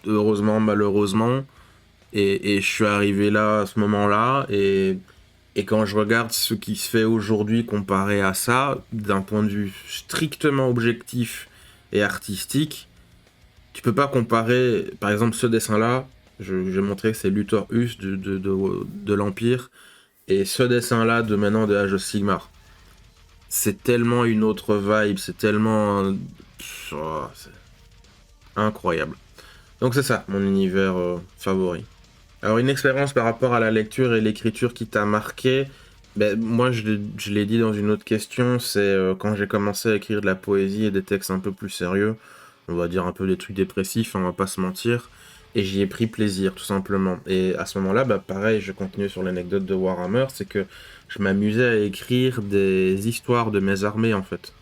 heureusement, malheureusement, et je suis arrivé là à ce moment-là, et quand je regarde ce qui se fait aujourd'hui comparé à ça, d'un point de vue strictement objectif et artistique, tu peux pas comparer, par exemple, ce dessin-là. J'ai montré que c'est Luthor Hus de l'Empire, et ce dessin-là de maintenant de Age of Sigmar. C'est tellement une autre vibe, c'est tellement... c'est incroyable. Donc c'est ça, mon univers favori. Alors une expérience par rapport à la lecture et l'écriture qui t'a marqué, moi je l'ai dit dans une autre question, c'est quand j'ai commencé à écrire de la poésie et des textes un peu plus sérieux, on va dire un peu des trucs dépressifs, on va pas se mentir, et j'y ai pris plaisir tout simplement. Et à ce moment-là, pareil, je continue sur l'anecdote de Warhammer, c'est que je m'amusais à écrire des histoires de mes armées en fait.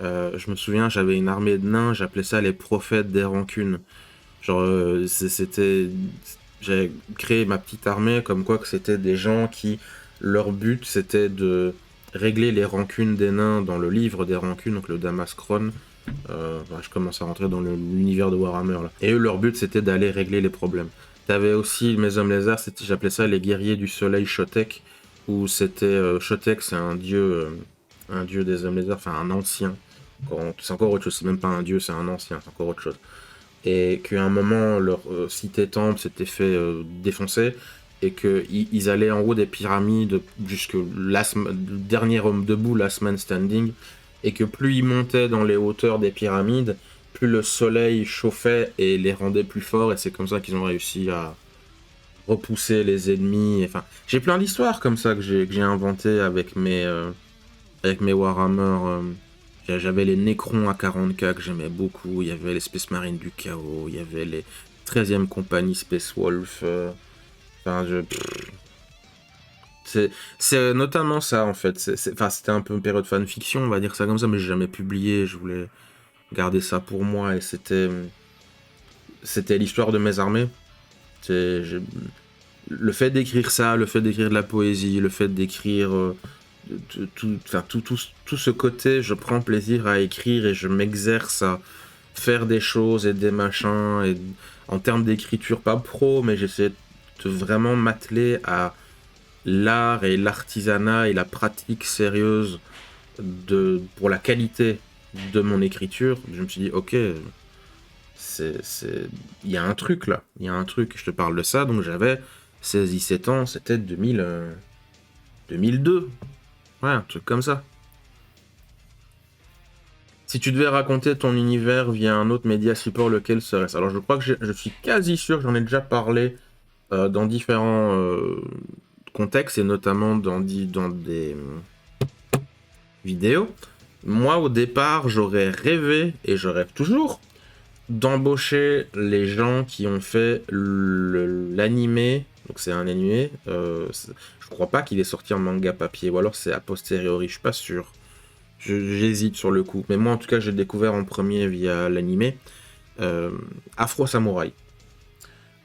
Je me souviens, j'avais une armée de nains, j'appelais ça les prophètes des rancunes. Genre, j'ai créé ma petite armée comme quoi que c'était des gens qui, leur but c'était de régler les rancunes des nains dans le livre des rancunes, donc le Damaskron. Je commence à rentrer dans l'univers de Warhammer là. Et eux, leur but c'était d'aller régler les problèmes. T'avais aussi mes hommes lézards, j'appelais ça les guerriers du soleil Shotek, où c'était Shotek, c'est un dieu des hommes lézards, enfin un ancien C'est encore autre chose, c'est même pas un dieu, c'est un ancien, c'est encore autre chose. Et qu'à un moment, leur cité-temple s'était fait défoncer, et qu'ils allaient en haut des pyramides jusque le dernier homme debout, last man standing, et que plus ils montaient dans les hauteurs des pyramides, plus le soleil chauffait et les rendait plus forts, et c'est comme ça qu'ils ont réussi à repousser les ennemis. Enfin, j'ai plein d'histoires comme ça que j'ai inventées avec mes Warhammer. J'avais les Necrons à 40k que j'aimais beaucoup, il y avait les Space Marines du Chaos, il y avait les 13e compagnie Space Wolf. Enfin, c'est notamment ça en fait. Enfin, c'était un peu une période fanfiction, on va dire ça comme ça, mais j'ai jamais publié. Je voulais garder ça pour moi et c'était l'histoire de mes armées. Le fait d'écrire ça, le fait d'écrire de la poésie, le fait d'écrire tout ce côté, je prends plaisir à écrire et je m'exerce à faire des choses et des machins. Et en termes d'écriture, pas pro, mais j'essaie de vraiment m'atteler à l'art et l'artisanat et la pratique sérieuse pour la qualité de mon écriture. Je me suis dit, ok, il y a un truc là, il y a un truc, je te parle de ça, donc j'avais 16-17 ans, c'était 2002, ouais, un truc comme ça. Si tu devais raconter ton univers via un autre média support, lequel serait-ce? Alors je crois que je suis quasi sûr que j'en ai déjà parlé dans différents contextes, et notamment dans des vidéos. Moi au départ, j'aurais rêvé, et je rêve toujours, d'embaucher les gens qui ont fait l'animé. Donc c'est un animé. Je crois pas qu'il est sorti en manga papier, ou alors c'est a posteriori, je suis pas sûr. J'hésite sur le coup. Mais moi en tout cas j'ai découvert en premier via l'animé. Afro Samurai.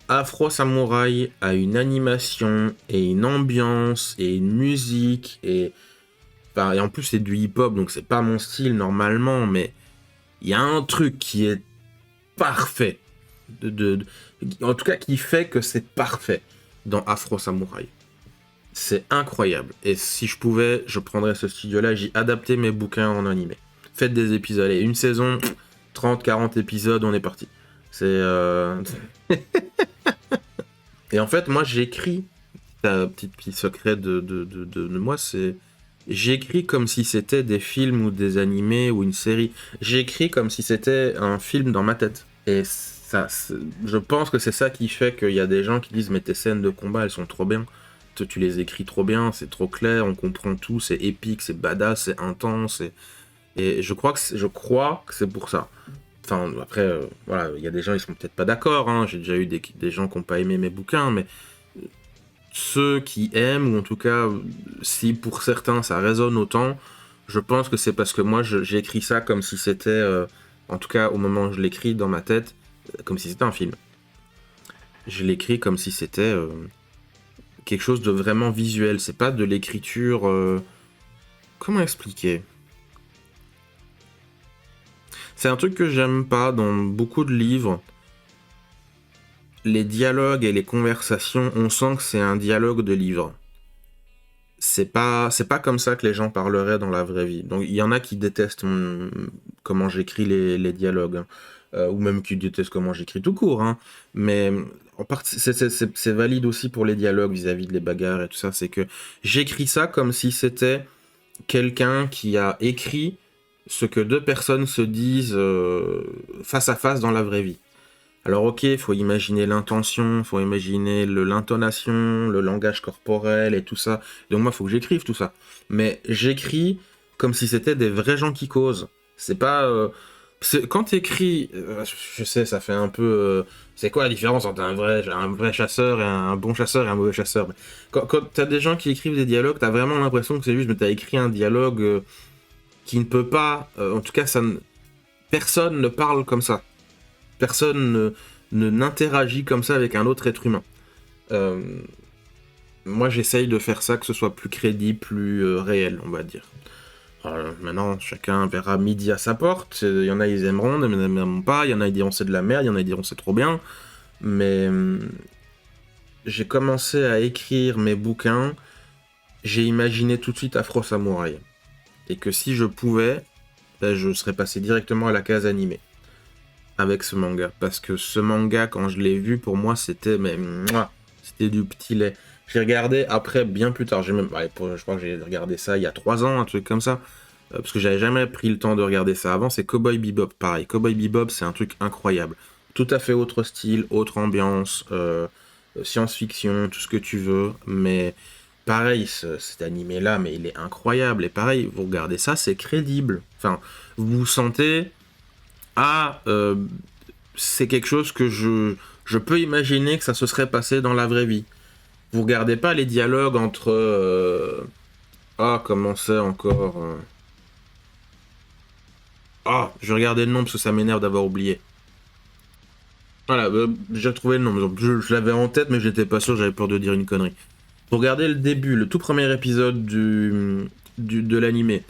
Afro Samurai a une animation et une ambiance et une musique et en plus c'est du hip-hop, donc c'est pas mon style normalement, mais il y a un truc qui est parfait, en tout cas qui fait que c'est parfait dans Afro Samurai. C'est incroyable. Et si je pouvais, je prendrais ce studio-là, j'y adaptais mes bouquins en animé. Faites des épisodes, allez, une saison, 30-40 épisodes, on est parti. C'est... Et en fait, moi j'écris, un petit secret de moi, c'est... J'écris comme si c'était des films ou des animés ou une série. J'écris comme si c'était un film dans ma tête. Et ça, je pense que c'est ça qui fait qu'il y a des gens qui disent « Mais tes scènes de combat, elles sont trop bien. Tu les écris trop bien, c'est trop clair, on comprend tout, c'est épique, c'est badass, c'est intense. » Et je crois que c'est pour ça. Enfin, après, voilà, il y a des gens, ils sont peut-être pas d'accord. Hein. J'ai déjà eu des gens qui n'ont pas aimé mes bouquins, mais ceux qui aiment, ou en tout cas, si pour certains ça résonne autant, je pense que c'est parce que moi j'ai écrit ça comme si c'était, en tout cas au moment où je l'écris dans ma tête, comme si c'était un film. Je l'écris comme si c'était quelque chose de vraiment visuel, c'est pas de l'écriture... Comment expliquer ? C'est un truc que j'aime pas dans beaucoup de livres. Les dialogues et les conversations, on sent que c'est un dialogue de livre. C'est pas comme ça que les gens parleraient dans la vraie vie. Donc il y en a qui détestent comment j'écris les dialogues, hein. Ou même qui détestent comment j'écris tout court. Hein. Mais en partie, c'est valide aussi pour les dialogues vis-à-vis de les bagarres et tout ça. C'est que j'écris ça comme si c'était quelqu'un qui a écrit ce que deux personnes se disent face à face dans la vraie vie. Alors ok, il faut imaginer l'intention, il faut imaginer l'intonation, le langage corporel et tout ça. Donc moi, il faut que j'écrive tout ça. Mais j'écris comme si c'était des vrais gens qui causent. C'est pas... quand t'écris... je sais, ça fait un peu... c'est quoi la différence entre un vrai chasseur et un bon chasseur et un mauvais chasseur? Mais quand t'as des gens qui écrivent des dialogues, t'as vraiment l'impression que c'est juste... Mais t'as écrit un dialogue qui ne peut pas... en tout cas, personne ne parle comme ça. Personne n'interagit comme ça avec un autre être humain. Moi, j'essaye de faire ça, que ce soit plus crédible, plus réel, on va dire. Alors, maintenant, chacun verra midi à sa porte. Il y en a, ils aimeront, ils n'aimeront pas. Il y en a, ils diront c'est de la merde. Il y en a, ils diront c'est trop bien. Mais j'ai commencé à écrire mes bouquins. J'ai imaginé tout de suite Afro Samurai. Et que si je pouvais, ben, je serais passé directement à la case animée avec ce manga. Parce que ce manga, quand je l'ai vu, pour moi, c'était c'était du petit lait. Je l'ai regardé après, bien plus tard. Je crois que j'ai regardé ça il y a 3 ans, un truc comme ça. Parce que j'avais jamais pris le temps de regarder ça avant. C'est Cowboy Bebop, pareil. Cowboy Bebop, c'est un truc incroyable. Tout à fait autre style, autre ambiance, science-fiction, tout ce que tu veux. Mais pareil, cet animé-là, mais il est incroyable. Et pareil, vous regardez ça, c'est crédible. Enfin, vous vous sentez... c'est quelque chose que je peux imaginer que ça se serait passé dans la vraie vie. Vous regardez pas les dialogues entre... comment c'est encore... je vais regarder le nom parce que ça m'énerve d'avoir oublié. Voilà, j'ai trouvé le nom. Donc, je l'avais en tête, mais j'étais pas sûr, j'avais peur de dire une connerie. Vous regardez le début, le tout premier épisode de l'animé.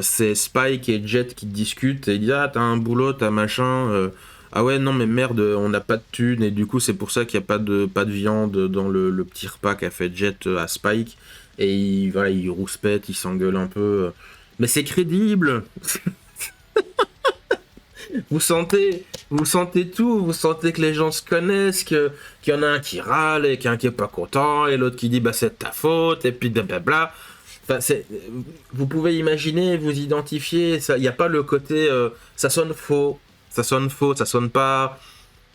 C'est Spike et Jet qui discutent et ils disent ah t'as un boulot, t'as machin. Ah ouais non mais merde on n'a pas de thunes et du coup c'est pour ça qu'il n'y a pas de viande dans le petit repas qu'a fait Jet à Spike et il rouspète, il s'engueule un peu. Mais c'est crédible. Vous sentez tout, vous sentez que les gens se connaissent, qu'il y en a un qui râle et qu'il y en a un qui est pas content et l'autre qui dit bah c'est de ta faute et puis blablabla. Enfin, vous pouvez imaginer, vous identifier, il n'y a pas le côté ça sonne faux, ça sonne pas,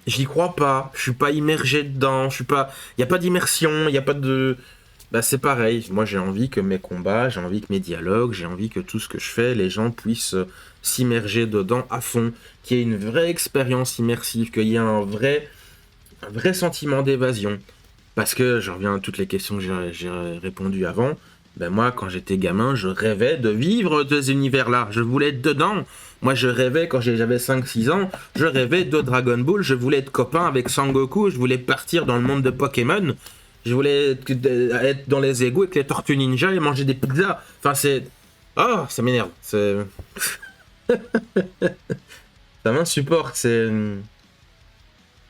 j'y crois pas, je suis pas immergé dedans, il n'y a pas d'immersion, il n'y a pas de... Bah c'est pareil, moi j'ai envie que mes combats, j'ai envie que mes dialogues, j'ai envie que tout ce que je fais, les gens puissent s'immerger dedans à fond, qu'il y ait une vraie expérience immersive, qu'il y ait un vrai sentiment d'évasion. Parce que je reviens à toutes les questions que j'ai répondues avant, ben moi quand j'étais gamin, je rêvais de vivre ces univers-là, je voulais être dedans. Moi je rêvais quand j'avais 5-6 ans, je rêvais de Dragon Ball, je voulais être copain avec Sangoku, je voulais partir dans le monde de Pokémon. Je voulais être dans les égouts avec les tortues ninja et manger des pizzas. Enfin, c'est... Oh, ça m'énerve. Ça m'insupporte.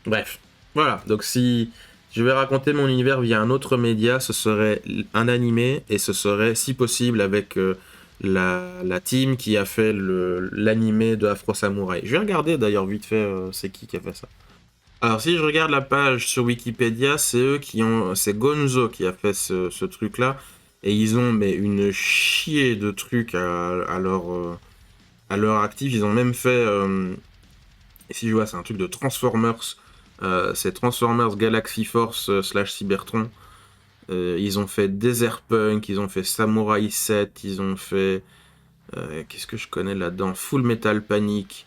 Bref. Voilà. Donc, si je vais raconter mon univers via un autre média, ce serait un animé et ce serait, si possible, avec la team qui a fait l'animé de Afro Samurai. Je vais regarder d'ailleurs vite fait c'est qui a fait ça. Alors si je regarde la page sur Wikipédia, c'est Gonzo qui a fait ce truc-là, et ils ont mais une chier de trucs à leur actif. Ils ont même fait, ici je vois, c'est un truc de Transformers, c'est Transformers Galaxy Force / Cybertron. Ils ont fait Desert Punk, ils ont fait Samurai 7, ils ont fait, qu'est-ce que je connais là-dedans, Full Metal Panic.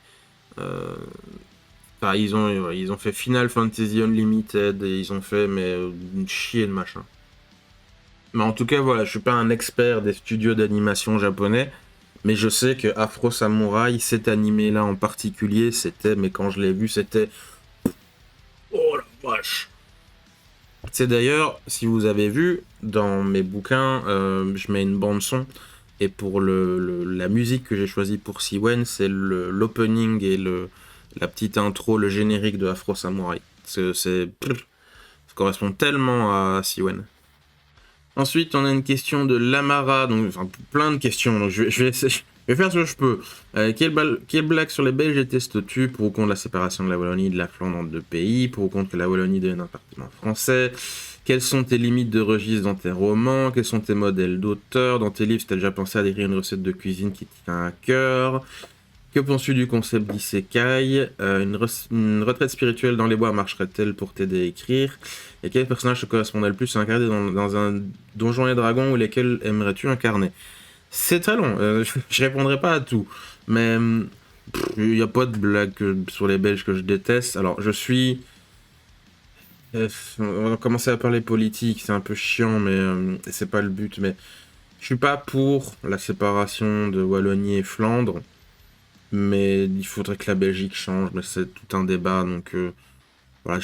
Enfin, ils ont fait Final Fantasy Unlimited et ils ont fait une chier de machin. Mais en tout cas, voilà, je suis pas un expert des studios d'animation japonais, mais je sais que Afro Samurai, cet animé-là en particulier, mais quand je l'ai vu, c'était... Oh la vache! C'est d'ailleurs, si vous avez vu, dans mes bouquins, je mets une bande-son, et pour la musique que j'ai choisie pour Siwen, c'est l'opening et la petite intro, le générique de Afro Samurai. Ça correspond tellement à Siwen. Ensuite, on a une question de Lamara, donc enfin, plein de questions. Donc je vais faire ce que je peux. Quelle blague sur les Belges détestes-tu? Pour ou contre la séparation de la Wallonie et de la Flandre en 2 pays? Pour ou contre que la Wallonie devienne un département français? Quelles sont tes limites de registre dans tes romans? Quels sont tes modèles d'auteur? Dans tes livres, tu as déjà pensé à décrire une recette de cuisine qui te tient à cœur? Que penses-tu du concept d'isekai? Une retraite spirituelle dans les bois marcherait-elle pour t'aider à écrire? Et quel personnage te correspondrait le plus à incarner dans un Donjons et Dragons ou lesquels aimerais-tu incarner? C'est très long, je répondrai pas à tout. Mais il n'y a pas de blague sur les Belges que je déteste. Alors, je suis... on va commencer à parler politique, c'est un peu chiant, mais c'est pas le but. Mais je suis pas pour la séparation de Wallonie et Flandre. Mais il faudrait que la Belgique change, mais c'est tout un débat, donc voilà,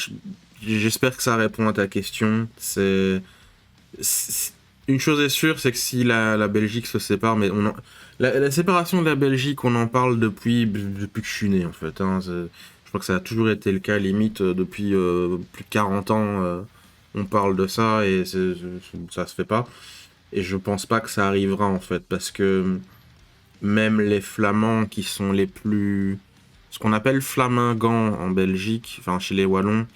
j'espère que ça répond à ta question. Une chose est sûre, c'est que si la Belgique se sépare, mais la séparation de la Belgique, on en parle depuis que je suis né, en fait. Hein, je crois que ça a toujours été le cas, limite, depuis plus de 40 ans, on parle de ça, et ça se fait pas. Et je pense pas que ça arrivera, en fait, parce que... même les Flamands qui sont les plus... Ce qu'on appelle flamingants en Belgique, enfin chez les Wallons,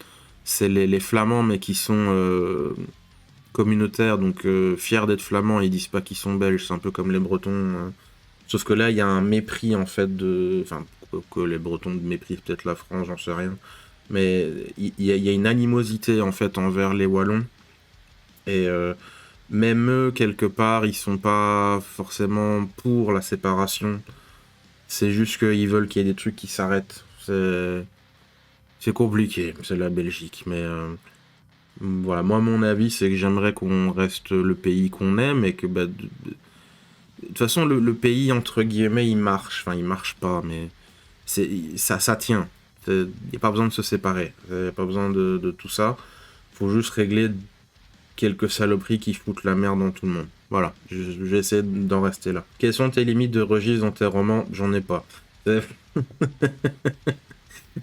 c'est les Flamands mais qui sont communautaires, donc fiers d'être Flamands, ils disent pas qu'ils sont Belges, c'est un peu comme les Bretons. Sauf que là, il y a un mépris en fait de... Enfin, que les Bretons méprisent peut-être la France, j'en sais rien. Mais il y a une animosité en fait envers les Wallons. Et même eux, quelque part, ils sont pas forcément pour la séparation. C'est juste qu'ils veulent qu'il y ait des trucs qui s'arrêtent. C'est compliqué, c'est la Belgique. Mais voilà, moi, mon avis, c'est que j'aimerais qu'on reste le pays qu'on aime et que, bah, de toute façon, le pays, entre guillemets, il marche. Enfin, il marche pas, mais ça tient. Il n'y a pas besoin de se séparer. Il n'y a pas besoin de tout ça. Faut juste régler quelques saloperies qui foutent la merde dans tout le monde. Voilà, j'essaie d'en rester là. Quelles sont tes limites de registre dans tes romans? J'en ai pas.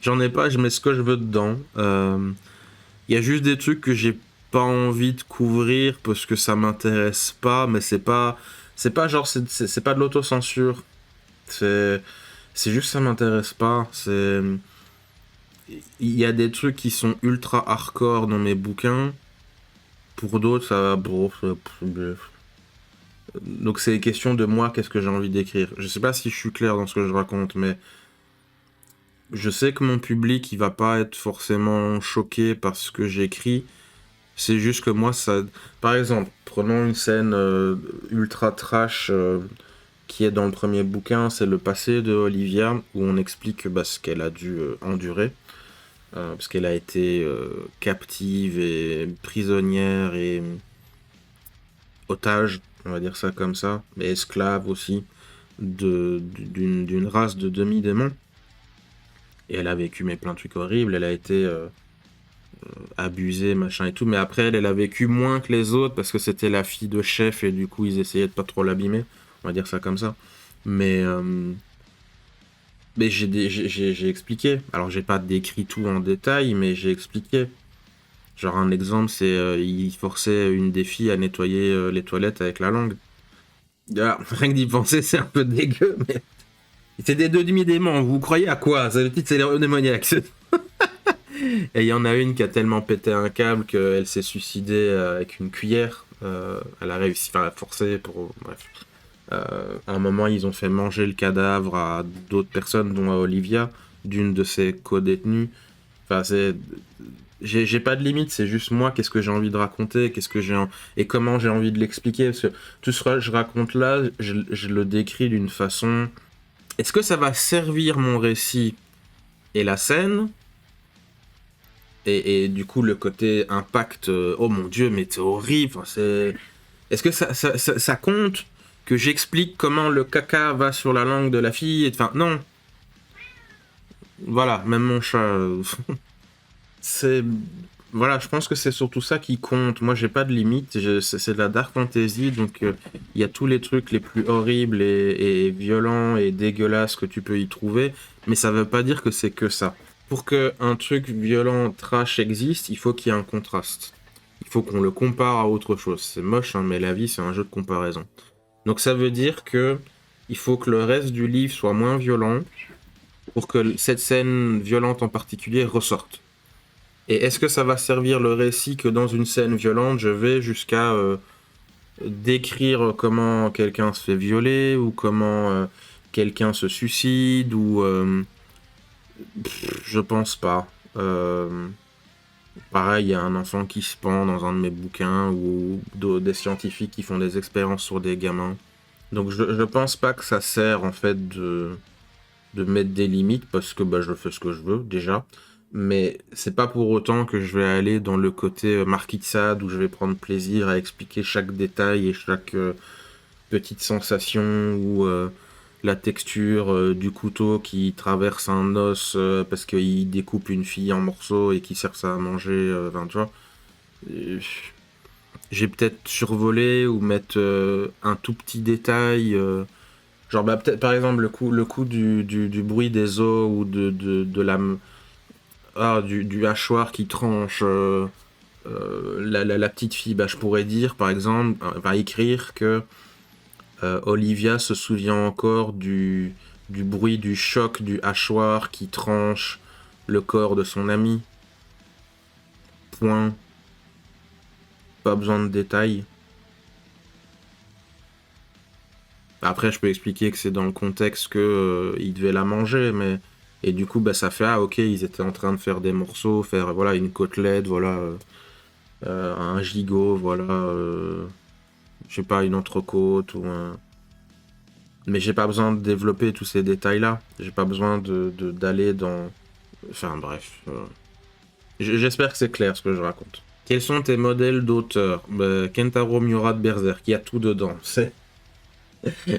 J'en ai pas, je mets ce que je veux dedans. Il y a juste des trucs que j'ai pas envie de couvrir parce que ça m'intéresse pas, mais c'est pas genre, c'est pas de l'autocensure. C'est juste ça m'intéresse pas. Il y a des trucs qui sont ultra hardcore dans mes bouquins. Pour d'autres, ça va... Bref. Donc c'est question de moi, qu'est-ce que j'ai envie d'écrire. Je sais pas si je suis clair dans ce que je raconte, mais je sais que mon public, il va pas être forcément choqué par ce que j'écris. C'est juste que moi, ça... Par exemple, prenons une scène ultra trash qui est dans le premier bouquin, c'est le passé de Olivia, où on explique ce qu'elle a dû endurer. Parce qu'elle a été captive et prisonnière et otage, on va dire ça comme ça, mais esclave aussi, d'une race de demi-démons. Et elle a vécu plein de trucs horribles, elle a été abusée, machin et tout, mais après elle a vécu moins que les autres parce que c'était la fille de chef et du coup ils essayaient de pas trop l'abîmer, on va dire ça comme ça. Mais j'ai expliqué. Alors j'ai pas décrit tout en détail, mais j'ai expliqué. Genre un exemple, c'est il forçait une des filles à nettoyer les toilettes avec la langue. Ah, rien que d'y penser, c'est un peu dégueu, mais c'est des deux demi-démons. Vous croyez à quoi? C'est le titre, c'est les démoniaques. Et il y en a une qui a tellement pété un câble qu'elle s'est suicidée avec une cuillère. Elle a réussi, enfin, forcé pour... Bref. À un moment, ils ont fait manger le cadavre à d'autres personnes, dont à Olivia, d'une de ses co-détenues. Enfin, j'ai pas de limite, c'est juste moi, qu'est-ce que j'ai envie de raconter, et comment j'ai envie de l'expliquer. Parce que tout ce que je raconte là, je le décris d'une façon... Est-ce que ça va servir mon récit et la scène? Et du coup, le côté impact, oh mon dieu, mais c'est horrible. Enfin, est-ce que ça compte que j'explique comment le caca va sur la langue de la fille? Enfin, non. Voilà, même mon chat. Voilà, je pense que c'est surtout ça qui compte. Moi, j'ai pas de limite. C'est de la dark fantasy, donc il y a tous les trucs les plus horribles et violents et dégueulasses que tu peux y trouver, mais ça veut pas dire que c'est que ça. Pour qu'un truc violent, trash existe, il faut qu'il y ait un contraste. Il faut qu'on le compare à autre chose. C'est moche, hein, mais la vie, c'est un jeu de comparaison. Donc ça veut dire que il faut que le reste du livre soit moins violent pour que cette scène violente en particulier ressorte. Et est-ce que ça va servir le récit que dans une scène violente, je vais jusqu'à décrire comment quelqu'un se fait violer ou comment quelqu'un se suicide ou... je pense pas. Pareil, il y a un enfant qui se pend dans un de mes bouquins ou des scientifiques qui font des expériences sur des gamins. Donc je pense pas que ça sert en fait de mettre des limites parce que je fais ce que je veux déjà. Mais c'est pas pour autant que je vais aller dans le côté Marquis de Sade où je vais prendre plaisir à expliquer chaque détail et chaque petite sensation ou la texture du couteau qui traverse un os parce qu'il découpe une fille en morceaux et qui sert ça à manger. Enfin, tu vois. J'ai peut-être survolé ou mettre un tout petit détail. Genre, peut-être par exemple le coup du bruit des os ou de la. Du hachoir qui tranche la petite fille, je pourrais dire par exemple, écrire que Olivia se souvient encore du bruit du choc du hachoir qui tranche le corps de son ami. Point. Pas besoin de détails. Après, je peux expliquer que c'est dans le contexte que il devait la manger, mais et du coup, bah ça fait ok, ils étaient en train de faire des morceaux, faire voilà une côtelette, voilà un gigot, voilà, je sais pas une entrecôte ou un. Mais j'ai pas besoin de développer tous ces détails-là. J'ai pas besoin d'aller dans. Enfin bref. J'espère que c'est clair ce que je raconte. Quels sont tes modèles d'auteur? Kentaro Miura de Berserk, il y a tout dedans.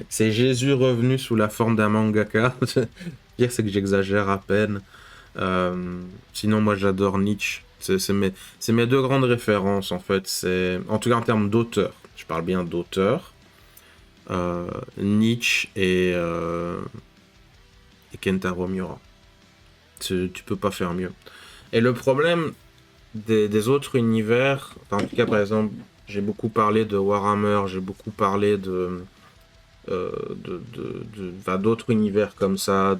C'est Jésus revenu sous la forme d'un mangaka. Le pire, c'est que j'exagère à peine. Sinon, moi, j'adore Nietzsche. C'est mes deux grandes références, en fait. En tout cas, en termes d'auteur. Je parle bien d'auteur. Nietzsche et Kentaro Miura. Tu peux pas faire mieux. Et le problème des autres univers, en tout cas, par exemple, j'ai beaucoup parlé de Warhammer, j'ai beaucoup parlé d'autres univers comme ça,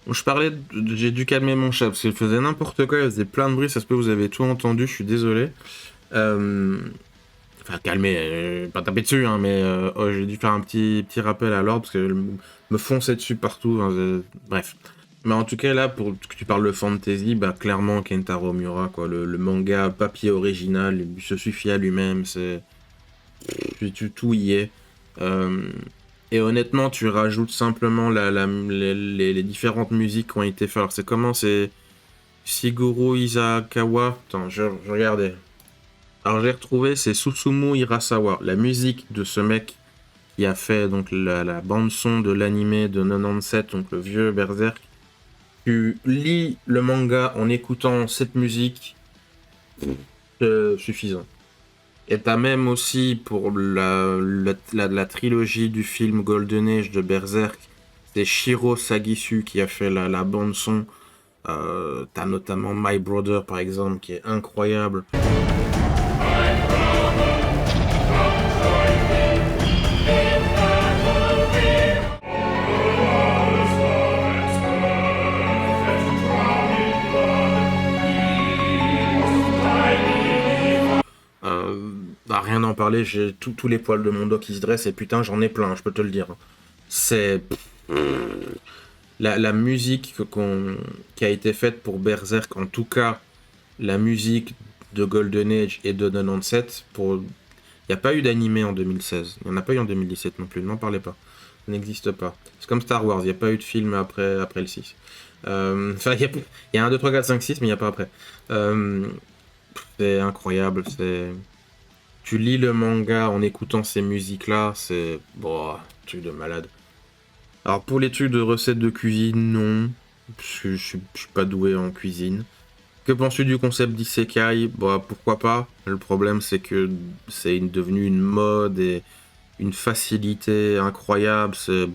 Je parlais j'ai dû calmer mon chat parce qu'il faisait n'importe quoi, il faisait plein de bruit, ça se peut que vous avez tout entendu, je suis désolé. Enfin calmer, pas taper dessus, hein, mais j'ai dû faire un petit rappel à l'ordre parce que me fonçait dessus partout, hein, bref. Mais en tout cas là, pour que tu parles de fantasy, bah clairement Kentaro Miura, quoi, le manga papier original, il se suffit à lui-même, tout y est. Et honnêtement, tu rajoutes simplement les différentes musiques qui ont été faites. Alors c'est comment? C'est Shigeru Isakawa. Attends, je regardais. Alors j'ai retrouvé, c'est Susumu Hirasawa. La musique de ce mec qui a fait donc la bande son de l'animé de 97, donc le vieux Berserk. Tu lis le manga en écoutant cette musique, suffisant. Et t'as même aussi pour la trilogie du film Golden Age de Berserk, c'est Shiro Sagisu qui a fait la bande son. T'as notamment My Brother par exemple qui est incroyable. Rien d'en parler, j'ai tous les poils de mon dos qui se dressent et putain j'en ai plein, je peux te le dire. C'est la musique qui a été faite pour Berserk, en tout cas la musique de Golden Age et de 97, il n'y a pas eu d'animé en 2016, il n'y en a pas eu en 2017 non plus, n'en parlez pas, ça n'existe pas. C'est comme Star Wars, il n'y a pas eu de film après le 6. Enfin, il y a 1, 2, 3, 4, 5, 6, mais il n'y a pas après. C'est incroyable, Tu lis le manga en écoutant ces musiques-là, c'est... Bon, truc de malade. Alors pour les trucs de recettes de cuisine, non. Parce que je suis pas doué en cuisine. Que penses-tu du concept d'isekai? Bah pourquoi pas. Le problème c'est que c'est devenu une mode et une facilité incroyable. C'est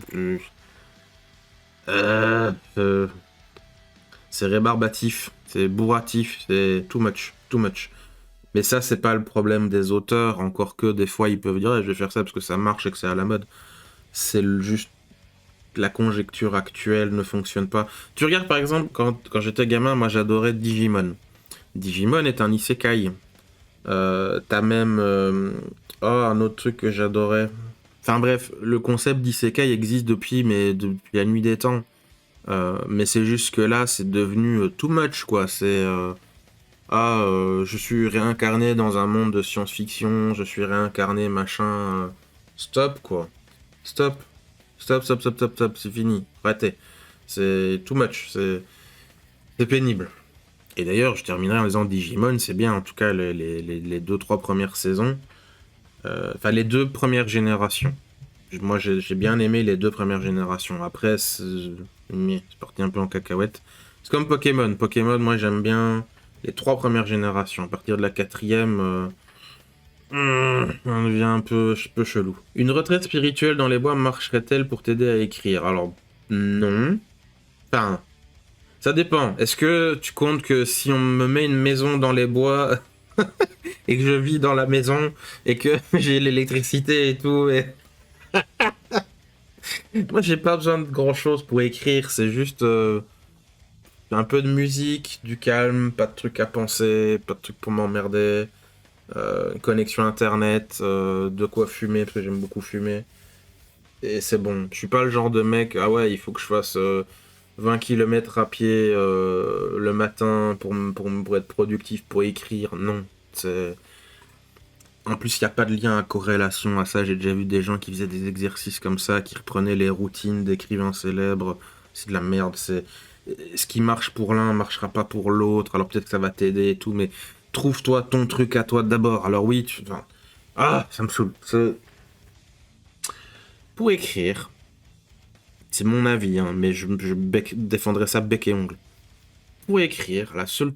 rébarbatif, c'est bourratif, c'est too much. Mais ça, c'est pas le problème des auteurs, encore que des fois ils peuvent dire je vais faire ça parce que ça marche et que c'est à la mode. C'est juste la conjecture actuelle ne fonctionne pas. Tu regardes par exemple, quand j'étais gamin, moi j'adorais Digimon. Digimon est un isekai. T'as même... un autre truc que j'adorais. Enfin bref, le concept d'isekai existe depuis la nuit des temps. Mais c'est juste que là, c'est devenu too much, quoi. C'est... je suis réincarné dans un monde de science-fiction, je suis réincarné, machin... Stop, quoi. Stop, c'est fini. Arrêtez. C'est too much, c'est pénible. Et d'ailleurs, je terminerai en disant Digimon, c'est bien, en tout cas, les 2-3 premières saisons. Enfin, les 2 premières générations. Moi, j'ai bien aimé les 2 premières générations. Après, c'est parti un peu en cacahuète. C'est comme Pokémon. Pokémon, moi, j'aime bien les 3 premières générations. À partir de la 4e, on devient un peu chelou. Une retraite spirituelle dans les bois marcherait-elle pour t'aider à écrire? Alors, non. Enfin, Ça dépend. Est-ce que tu comptes que si on me met une maison dans les bois et que je vis dans la maison et que j'ai l'électricité et tout et... Moi, j'ai pas besoin de grand-chose pour écrire. C'est juste un peu de musique, du calme, pas de trucs à penser, pas de trucs pour m'emmerder, connexion internet, de quoi fumer parce que j'aime beaucoup fumer. Et c'est bon. Je suis pas le genre de mec, ah ouais, il faut que je fasse 20 km à pied le matin pour être productif, pour écrire. Non. C'est... En plus, il n'y a pas de lien à corrélation à ça. J'ai déjà vu des gens qui faisaient des exercices comme ça, qui reprenaient les routines d'écrivains célèbres. C'est de la merde. C'est... Ce qui marche pour l'un marchera pas pour l'autre. Alors peut-être que ça va t'aider et tout, mais trouve-toi ton truc à toi d'abord. Alors oui, tu... Enfin... Ah, ça me saoule. Pour écrire, c'est mon avis, hein, mais je défendrai ça bec et ongle. Pour écrire, la seule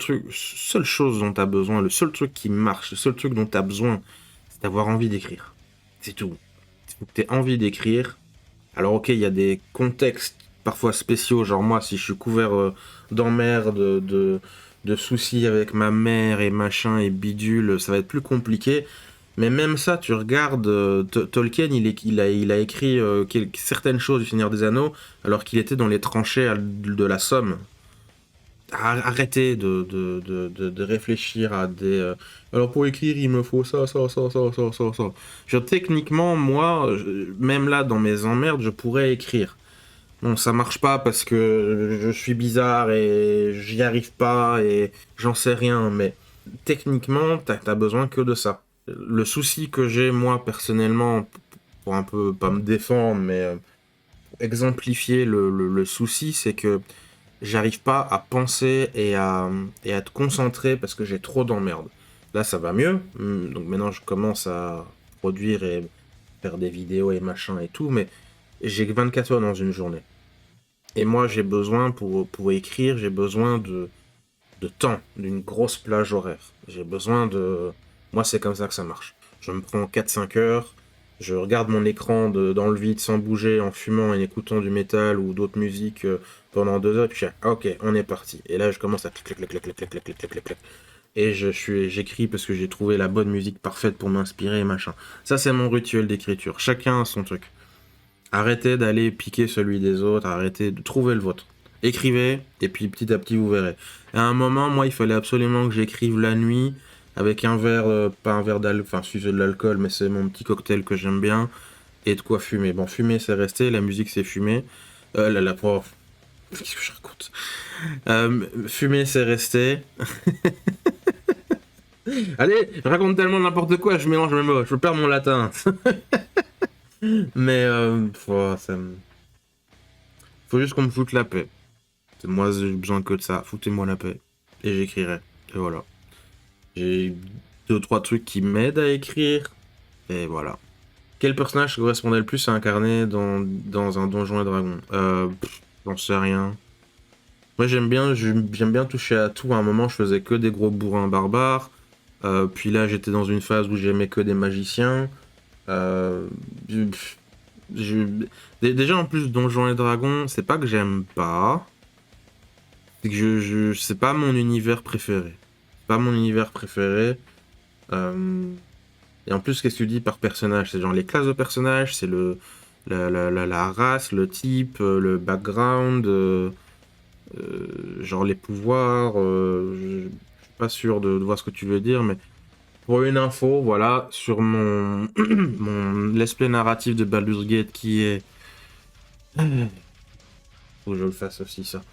chose dont tu as besoin, le seul truc qui marche, le seul truc dont tu as besoin, c'est d'avoir envie d'écrire. C'est tout. Il faut que tu aies envie d'écrire. Alors ok, il y a des contextes parfois spéciaux, genre moi, si je suis couvert d'emmerdes, de soucis avec ma mère et machin et bidule, ça va être plus compliqué. Mais même ça, tu regardes, Tolkien, il a écrit certaines choses du Seigneur des Anneaux alors qu'il était dans les tranchées de la Somme. Arrêtez de réfléchir à des... alors pour écrire, il me faut ça. Genre, techniquement, moi, même là, dans mes emmerdes, je pourrais écrire. Bon, ça marche pas parce que je suis bizarre et j'y arrive pas et j'en sais rien, mais techniquement, t'as besoin que de ça. Le souci que j'ai, moi, personnellement, pour un peu, pas me défendre, mais exemplifier le souci, c'est que j'arrive pas à penser et à te concentrer parce que j'ai trop d'emmerdes. Là, ça va mieux. Donc maintenant, je commence à produire et faire des vidéos et machin et tout, mais j'ai que 24 heures dans une journée. Et moi, j'ai besoin, pour écrire, j'ai besoin de temps, d'une grosse plage horaire. J'ai besoin de... Moi, c'est comme ça que ça marche. Je me prends 4-5 heures, je regarde mon écran dans le vide sans bouger, en fumant et en écoutant du métal ou d'autres musiques pendant 2 heures, puis je dis, ah, ok, on est parti. Et là, je commence à clic, clic, clic, clic, clic, clic, clic, clic, clic, clic. Et j'écris parce que j'ai trouvé la bonne musique parfaite pour m'inspirer et machin. Ça, c'est mon rituel d'écriture. Chacun a son truc. Arrêtez d'aller piquer celui des autres, arrêtez de trouver le vôtre. Écrivez, et puis petit à petit, vous verrez. À un moment, moi, il fallait absolument que j'écrive la nuit, avec un verre, pas un verre d'alcool, enfin, si c'est de l'alcool, mais c'est mon petit cocktail que j'aime bien, et de quoi fumer. Bon, fumer, c'est resté, la musique, c'est fumer. La prof... Qu'est-ce que je raconte fumer, c'est resté. Allez, je raconte tellement n'importe quoi, je mélange mes mots, je perds mon latin. Mais, faut juste qu'on me foute la paix. Moi, j'ai besoin que de ça. Foutez-moi la paix. Et j'écrirai. Et voilà. J'ai 2-3 trucs qui m'aident à écrire. Et voilà. Quel personnage correspondait le plus à incarner dans un Donjon et Dragon j'en sais rien. Moi, j'aime bien toucher à tout. À un moment, je faisais que des gros bourrins barbares. Puis là, j'étais dans une phase où j'aimais que des magiciens. Déjà, en plus, Donjons et Dragons, c'est pas que j'aime pas. C'est que c'est pas mon univers préféré. C'est pas mon univers préféré. Et en plus, qu'est-ce que tu dis par personnage? C'est genre les classes de personnages, c'est la race, le type, le background, genre les pouvoirs. Je suis pas sûr de voir ce que tu veux dire, mais pour une info, voilà, sur mon let's play narratif de Baldur's Gate qui est... Faut que je le fasse aussi, ça.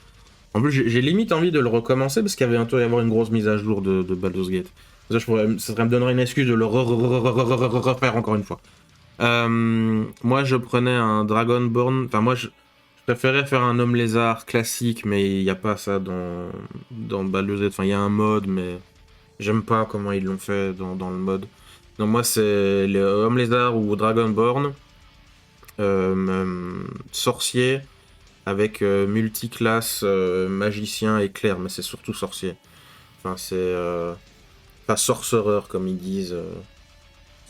En plus, j'ai limite envie de le recommencer parce qu'il y avait bientôt y avoir une grosse mise à jour de Baldur's Gate. Ça me donnerait une excuse de le refaire encore une fois. Moi, je prenais un Dragonborn. Enfin, moi, je préférais faire un homme lézard classique, mais il n'y a pas ça dans Baldur's Gate. Enfin, il y a un mode, mais j'aime pas comment ils l'ont fait dans le mode. Donc, moi, c'est le homme lézard ou Dragonborn. Sorcier. Avec multiclasse, magicien et clerc, mais c'est surtout sorcier. Enfin, c'est... pas sorcereur, comme ils disent.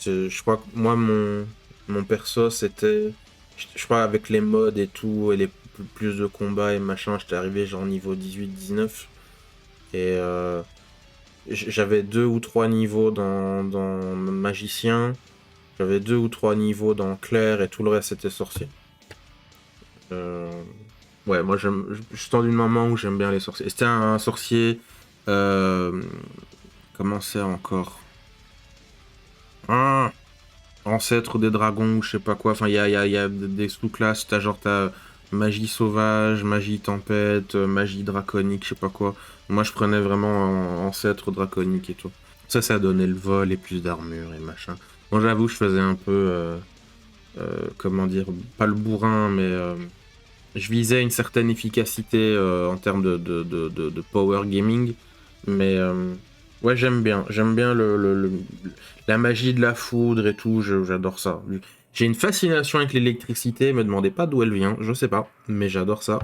Je crois que moi, mon perso, c'était... Je crois avec les modes et tout, et les plus de combats et machin, j'étais arrivé genre niveau 18-19. Et j'avais 2 ou 3 niveaux dans magicien. J'avais 2 ou 3 niveaux dans clerc et tout le reste c'était sorcier. Ouais, moi je suis dans une moment où j'aime bien les sorciers. C'était un sorcier. Comment c'est encore? Ancêtre des dragons ou je sais pas quoi. Enfin, il y a des sous-classes. T'as magie sauvage, magie tempête, magie draconique, je sais pas quoi. Moi, je prenais vraiment ancêtre draconique et tout. Ça donnait le vol et plus d'armure et machin. Moi, j'avoue, je faisais un peu. Comment dire? Pas le bourrin, mais. Je visais une certaine efficacité en termes de power gaming. Mais. Ouais, j'aime bien la magie de la foudre et tout, j'adore ça. J'ai une fascination avec l'électricité, me demandez pas d'où elle vient, je sais pas, mais j'adore ça.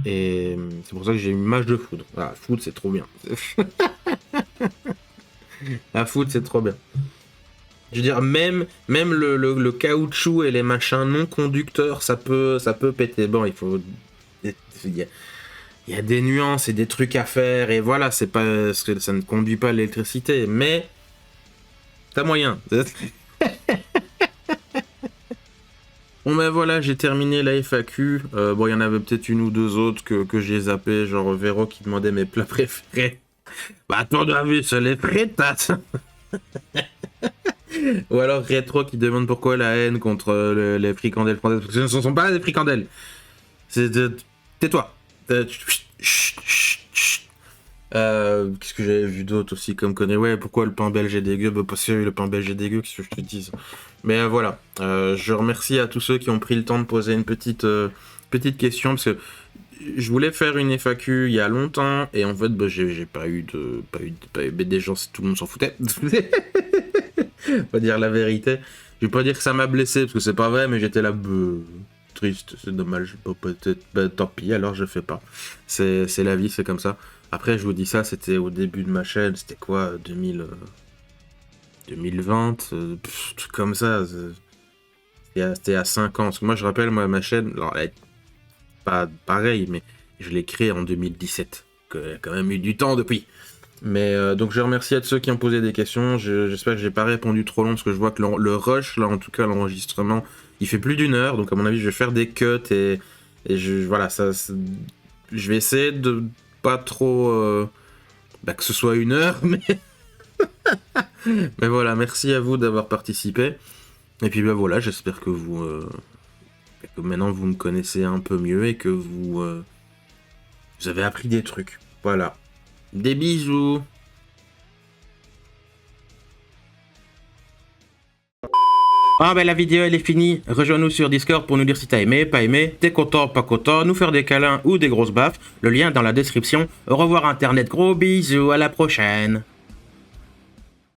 Et c'est pour ça que j'ai une mage de foudre. Ah, foudre c'est trop bien. La foudre c'est trop bien. Je veux dire, même le caoutchouc et les machins non conducteurs, ça peut péter. Bon, il faut... Il y a des nuances et des trucs à faire, et voilà, c'est pas parce que ça ne conduit pas à l'électricité, mais t'as moyen. Bon ben voilà, j'ai terminé la FAQ. Bon, il y en avait peut-être une ou deux autres que j'ai zappé, genre Véro qui demandait mes plats préférés. Bah, ton avis, c'est les frites. Ou alors Rétro qui demande pourquoi la haine contre les fricandelles françaises, parce que ce ne sont pas des fricandelles. Tais-toi. Qu'est-ce que j'avais vu d'autre aussi comme connerie? Ouais, pourquoi le pain belge est dégueu? Bah, parce que le pain belge est dégueu, qu'est-ce que je te dise? Mais voilà, je remercie à tous ceux qui ont pris le temps de poser une petite question, parce que je voulais faire une FAQ il y a longtemps, et en fait, bah, j'ai pas eu des gens, tout le monde s'en foutait. On va dire la vérité. Je vais pas dire que ça m'a blessé, parce que c'est pas vrai, mais j'étais là... triste, c'est dommage, peut-être, bah, tant pis, alors je fais pas. C'est la vie, c'est comme ça. Après, je vous dis ça, c'était au début de ma chaîne, c'était quoi, 2020, truc comme ça. C'était à 5 ans. Parce que moi, je rappelle, ma chaîne, alors, elle est pas pareil, mais je l'ai créée en 2017. Il y a quand même eu du temps depuis. Mais donc, je remercie à ceux qui ont posé des questions. J'espère que j'ai pas répondu trop long, parce que je vois que le rush, là, en tout cas, l'enregistrement, il fait plus d'1 heure, donc à mon avis je vais faire des cuts et voilà, je vais essayer de pas trop que ce soit 1 heure, mais voilà, merci à vous d'avoir participé. Et puis ben voilà, j'espère que que maintenant vous me connaissez un peu mieux et que vous avez appris des trucs. Voilà, des bisous. Ah ben la vidéo elle est finie, rejoins-nous sur Discord pour nous dire si t'as aimé, pas aimé, t'es content, pas content, nous faire des câlins ou des grosses baffes, le lien est dans la description. Au revoir internet, gros bisous, à la prochaine.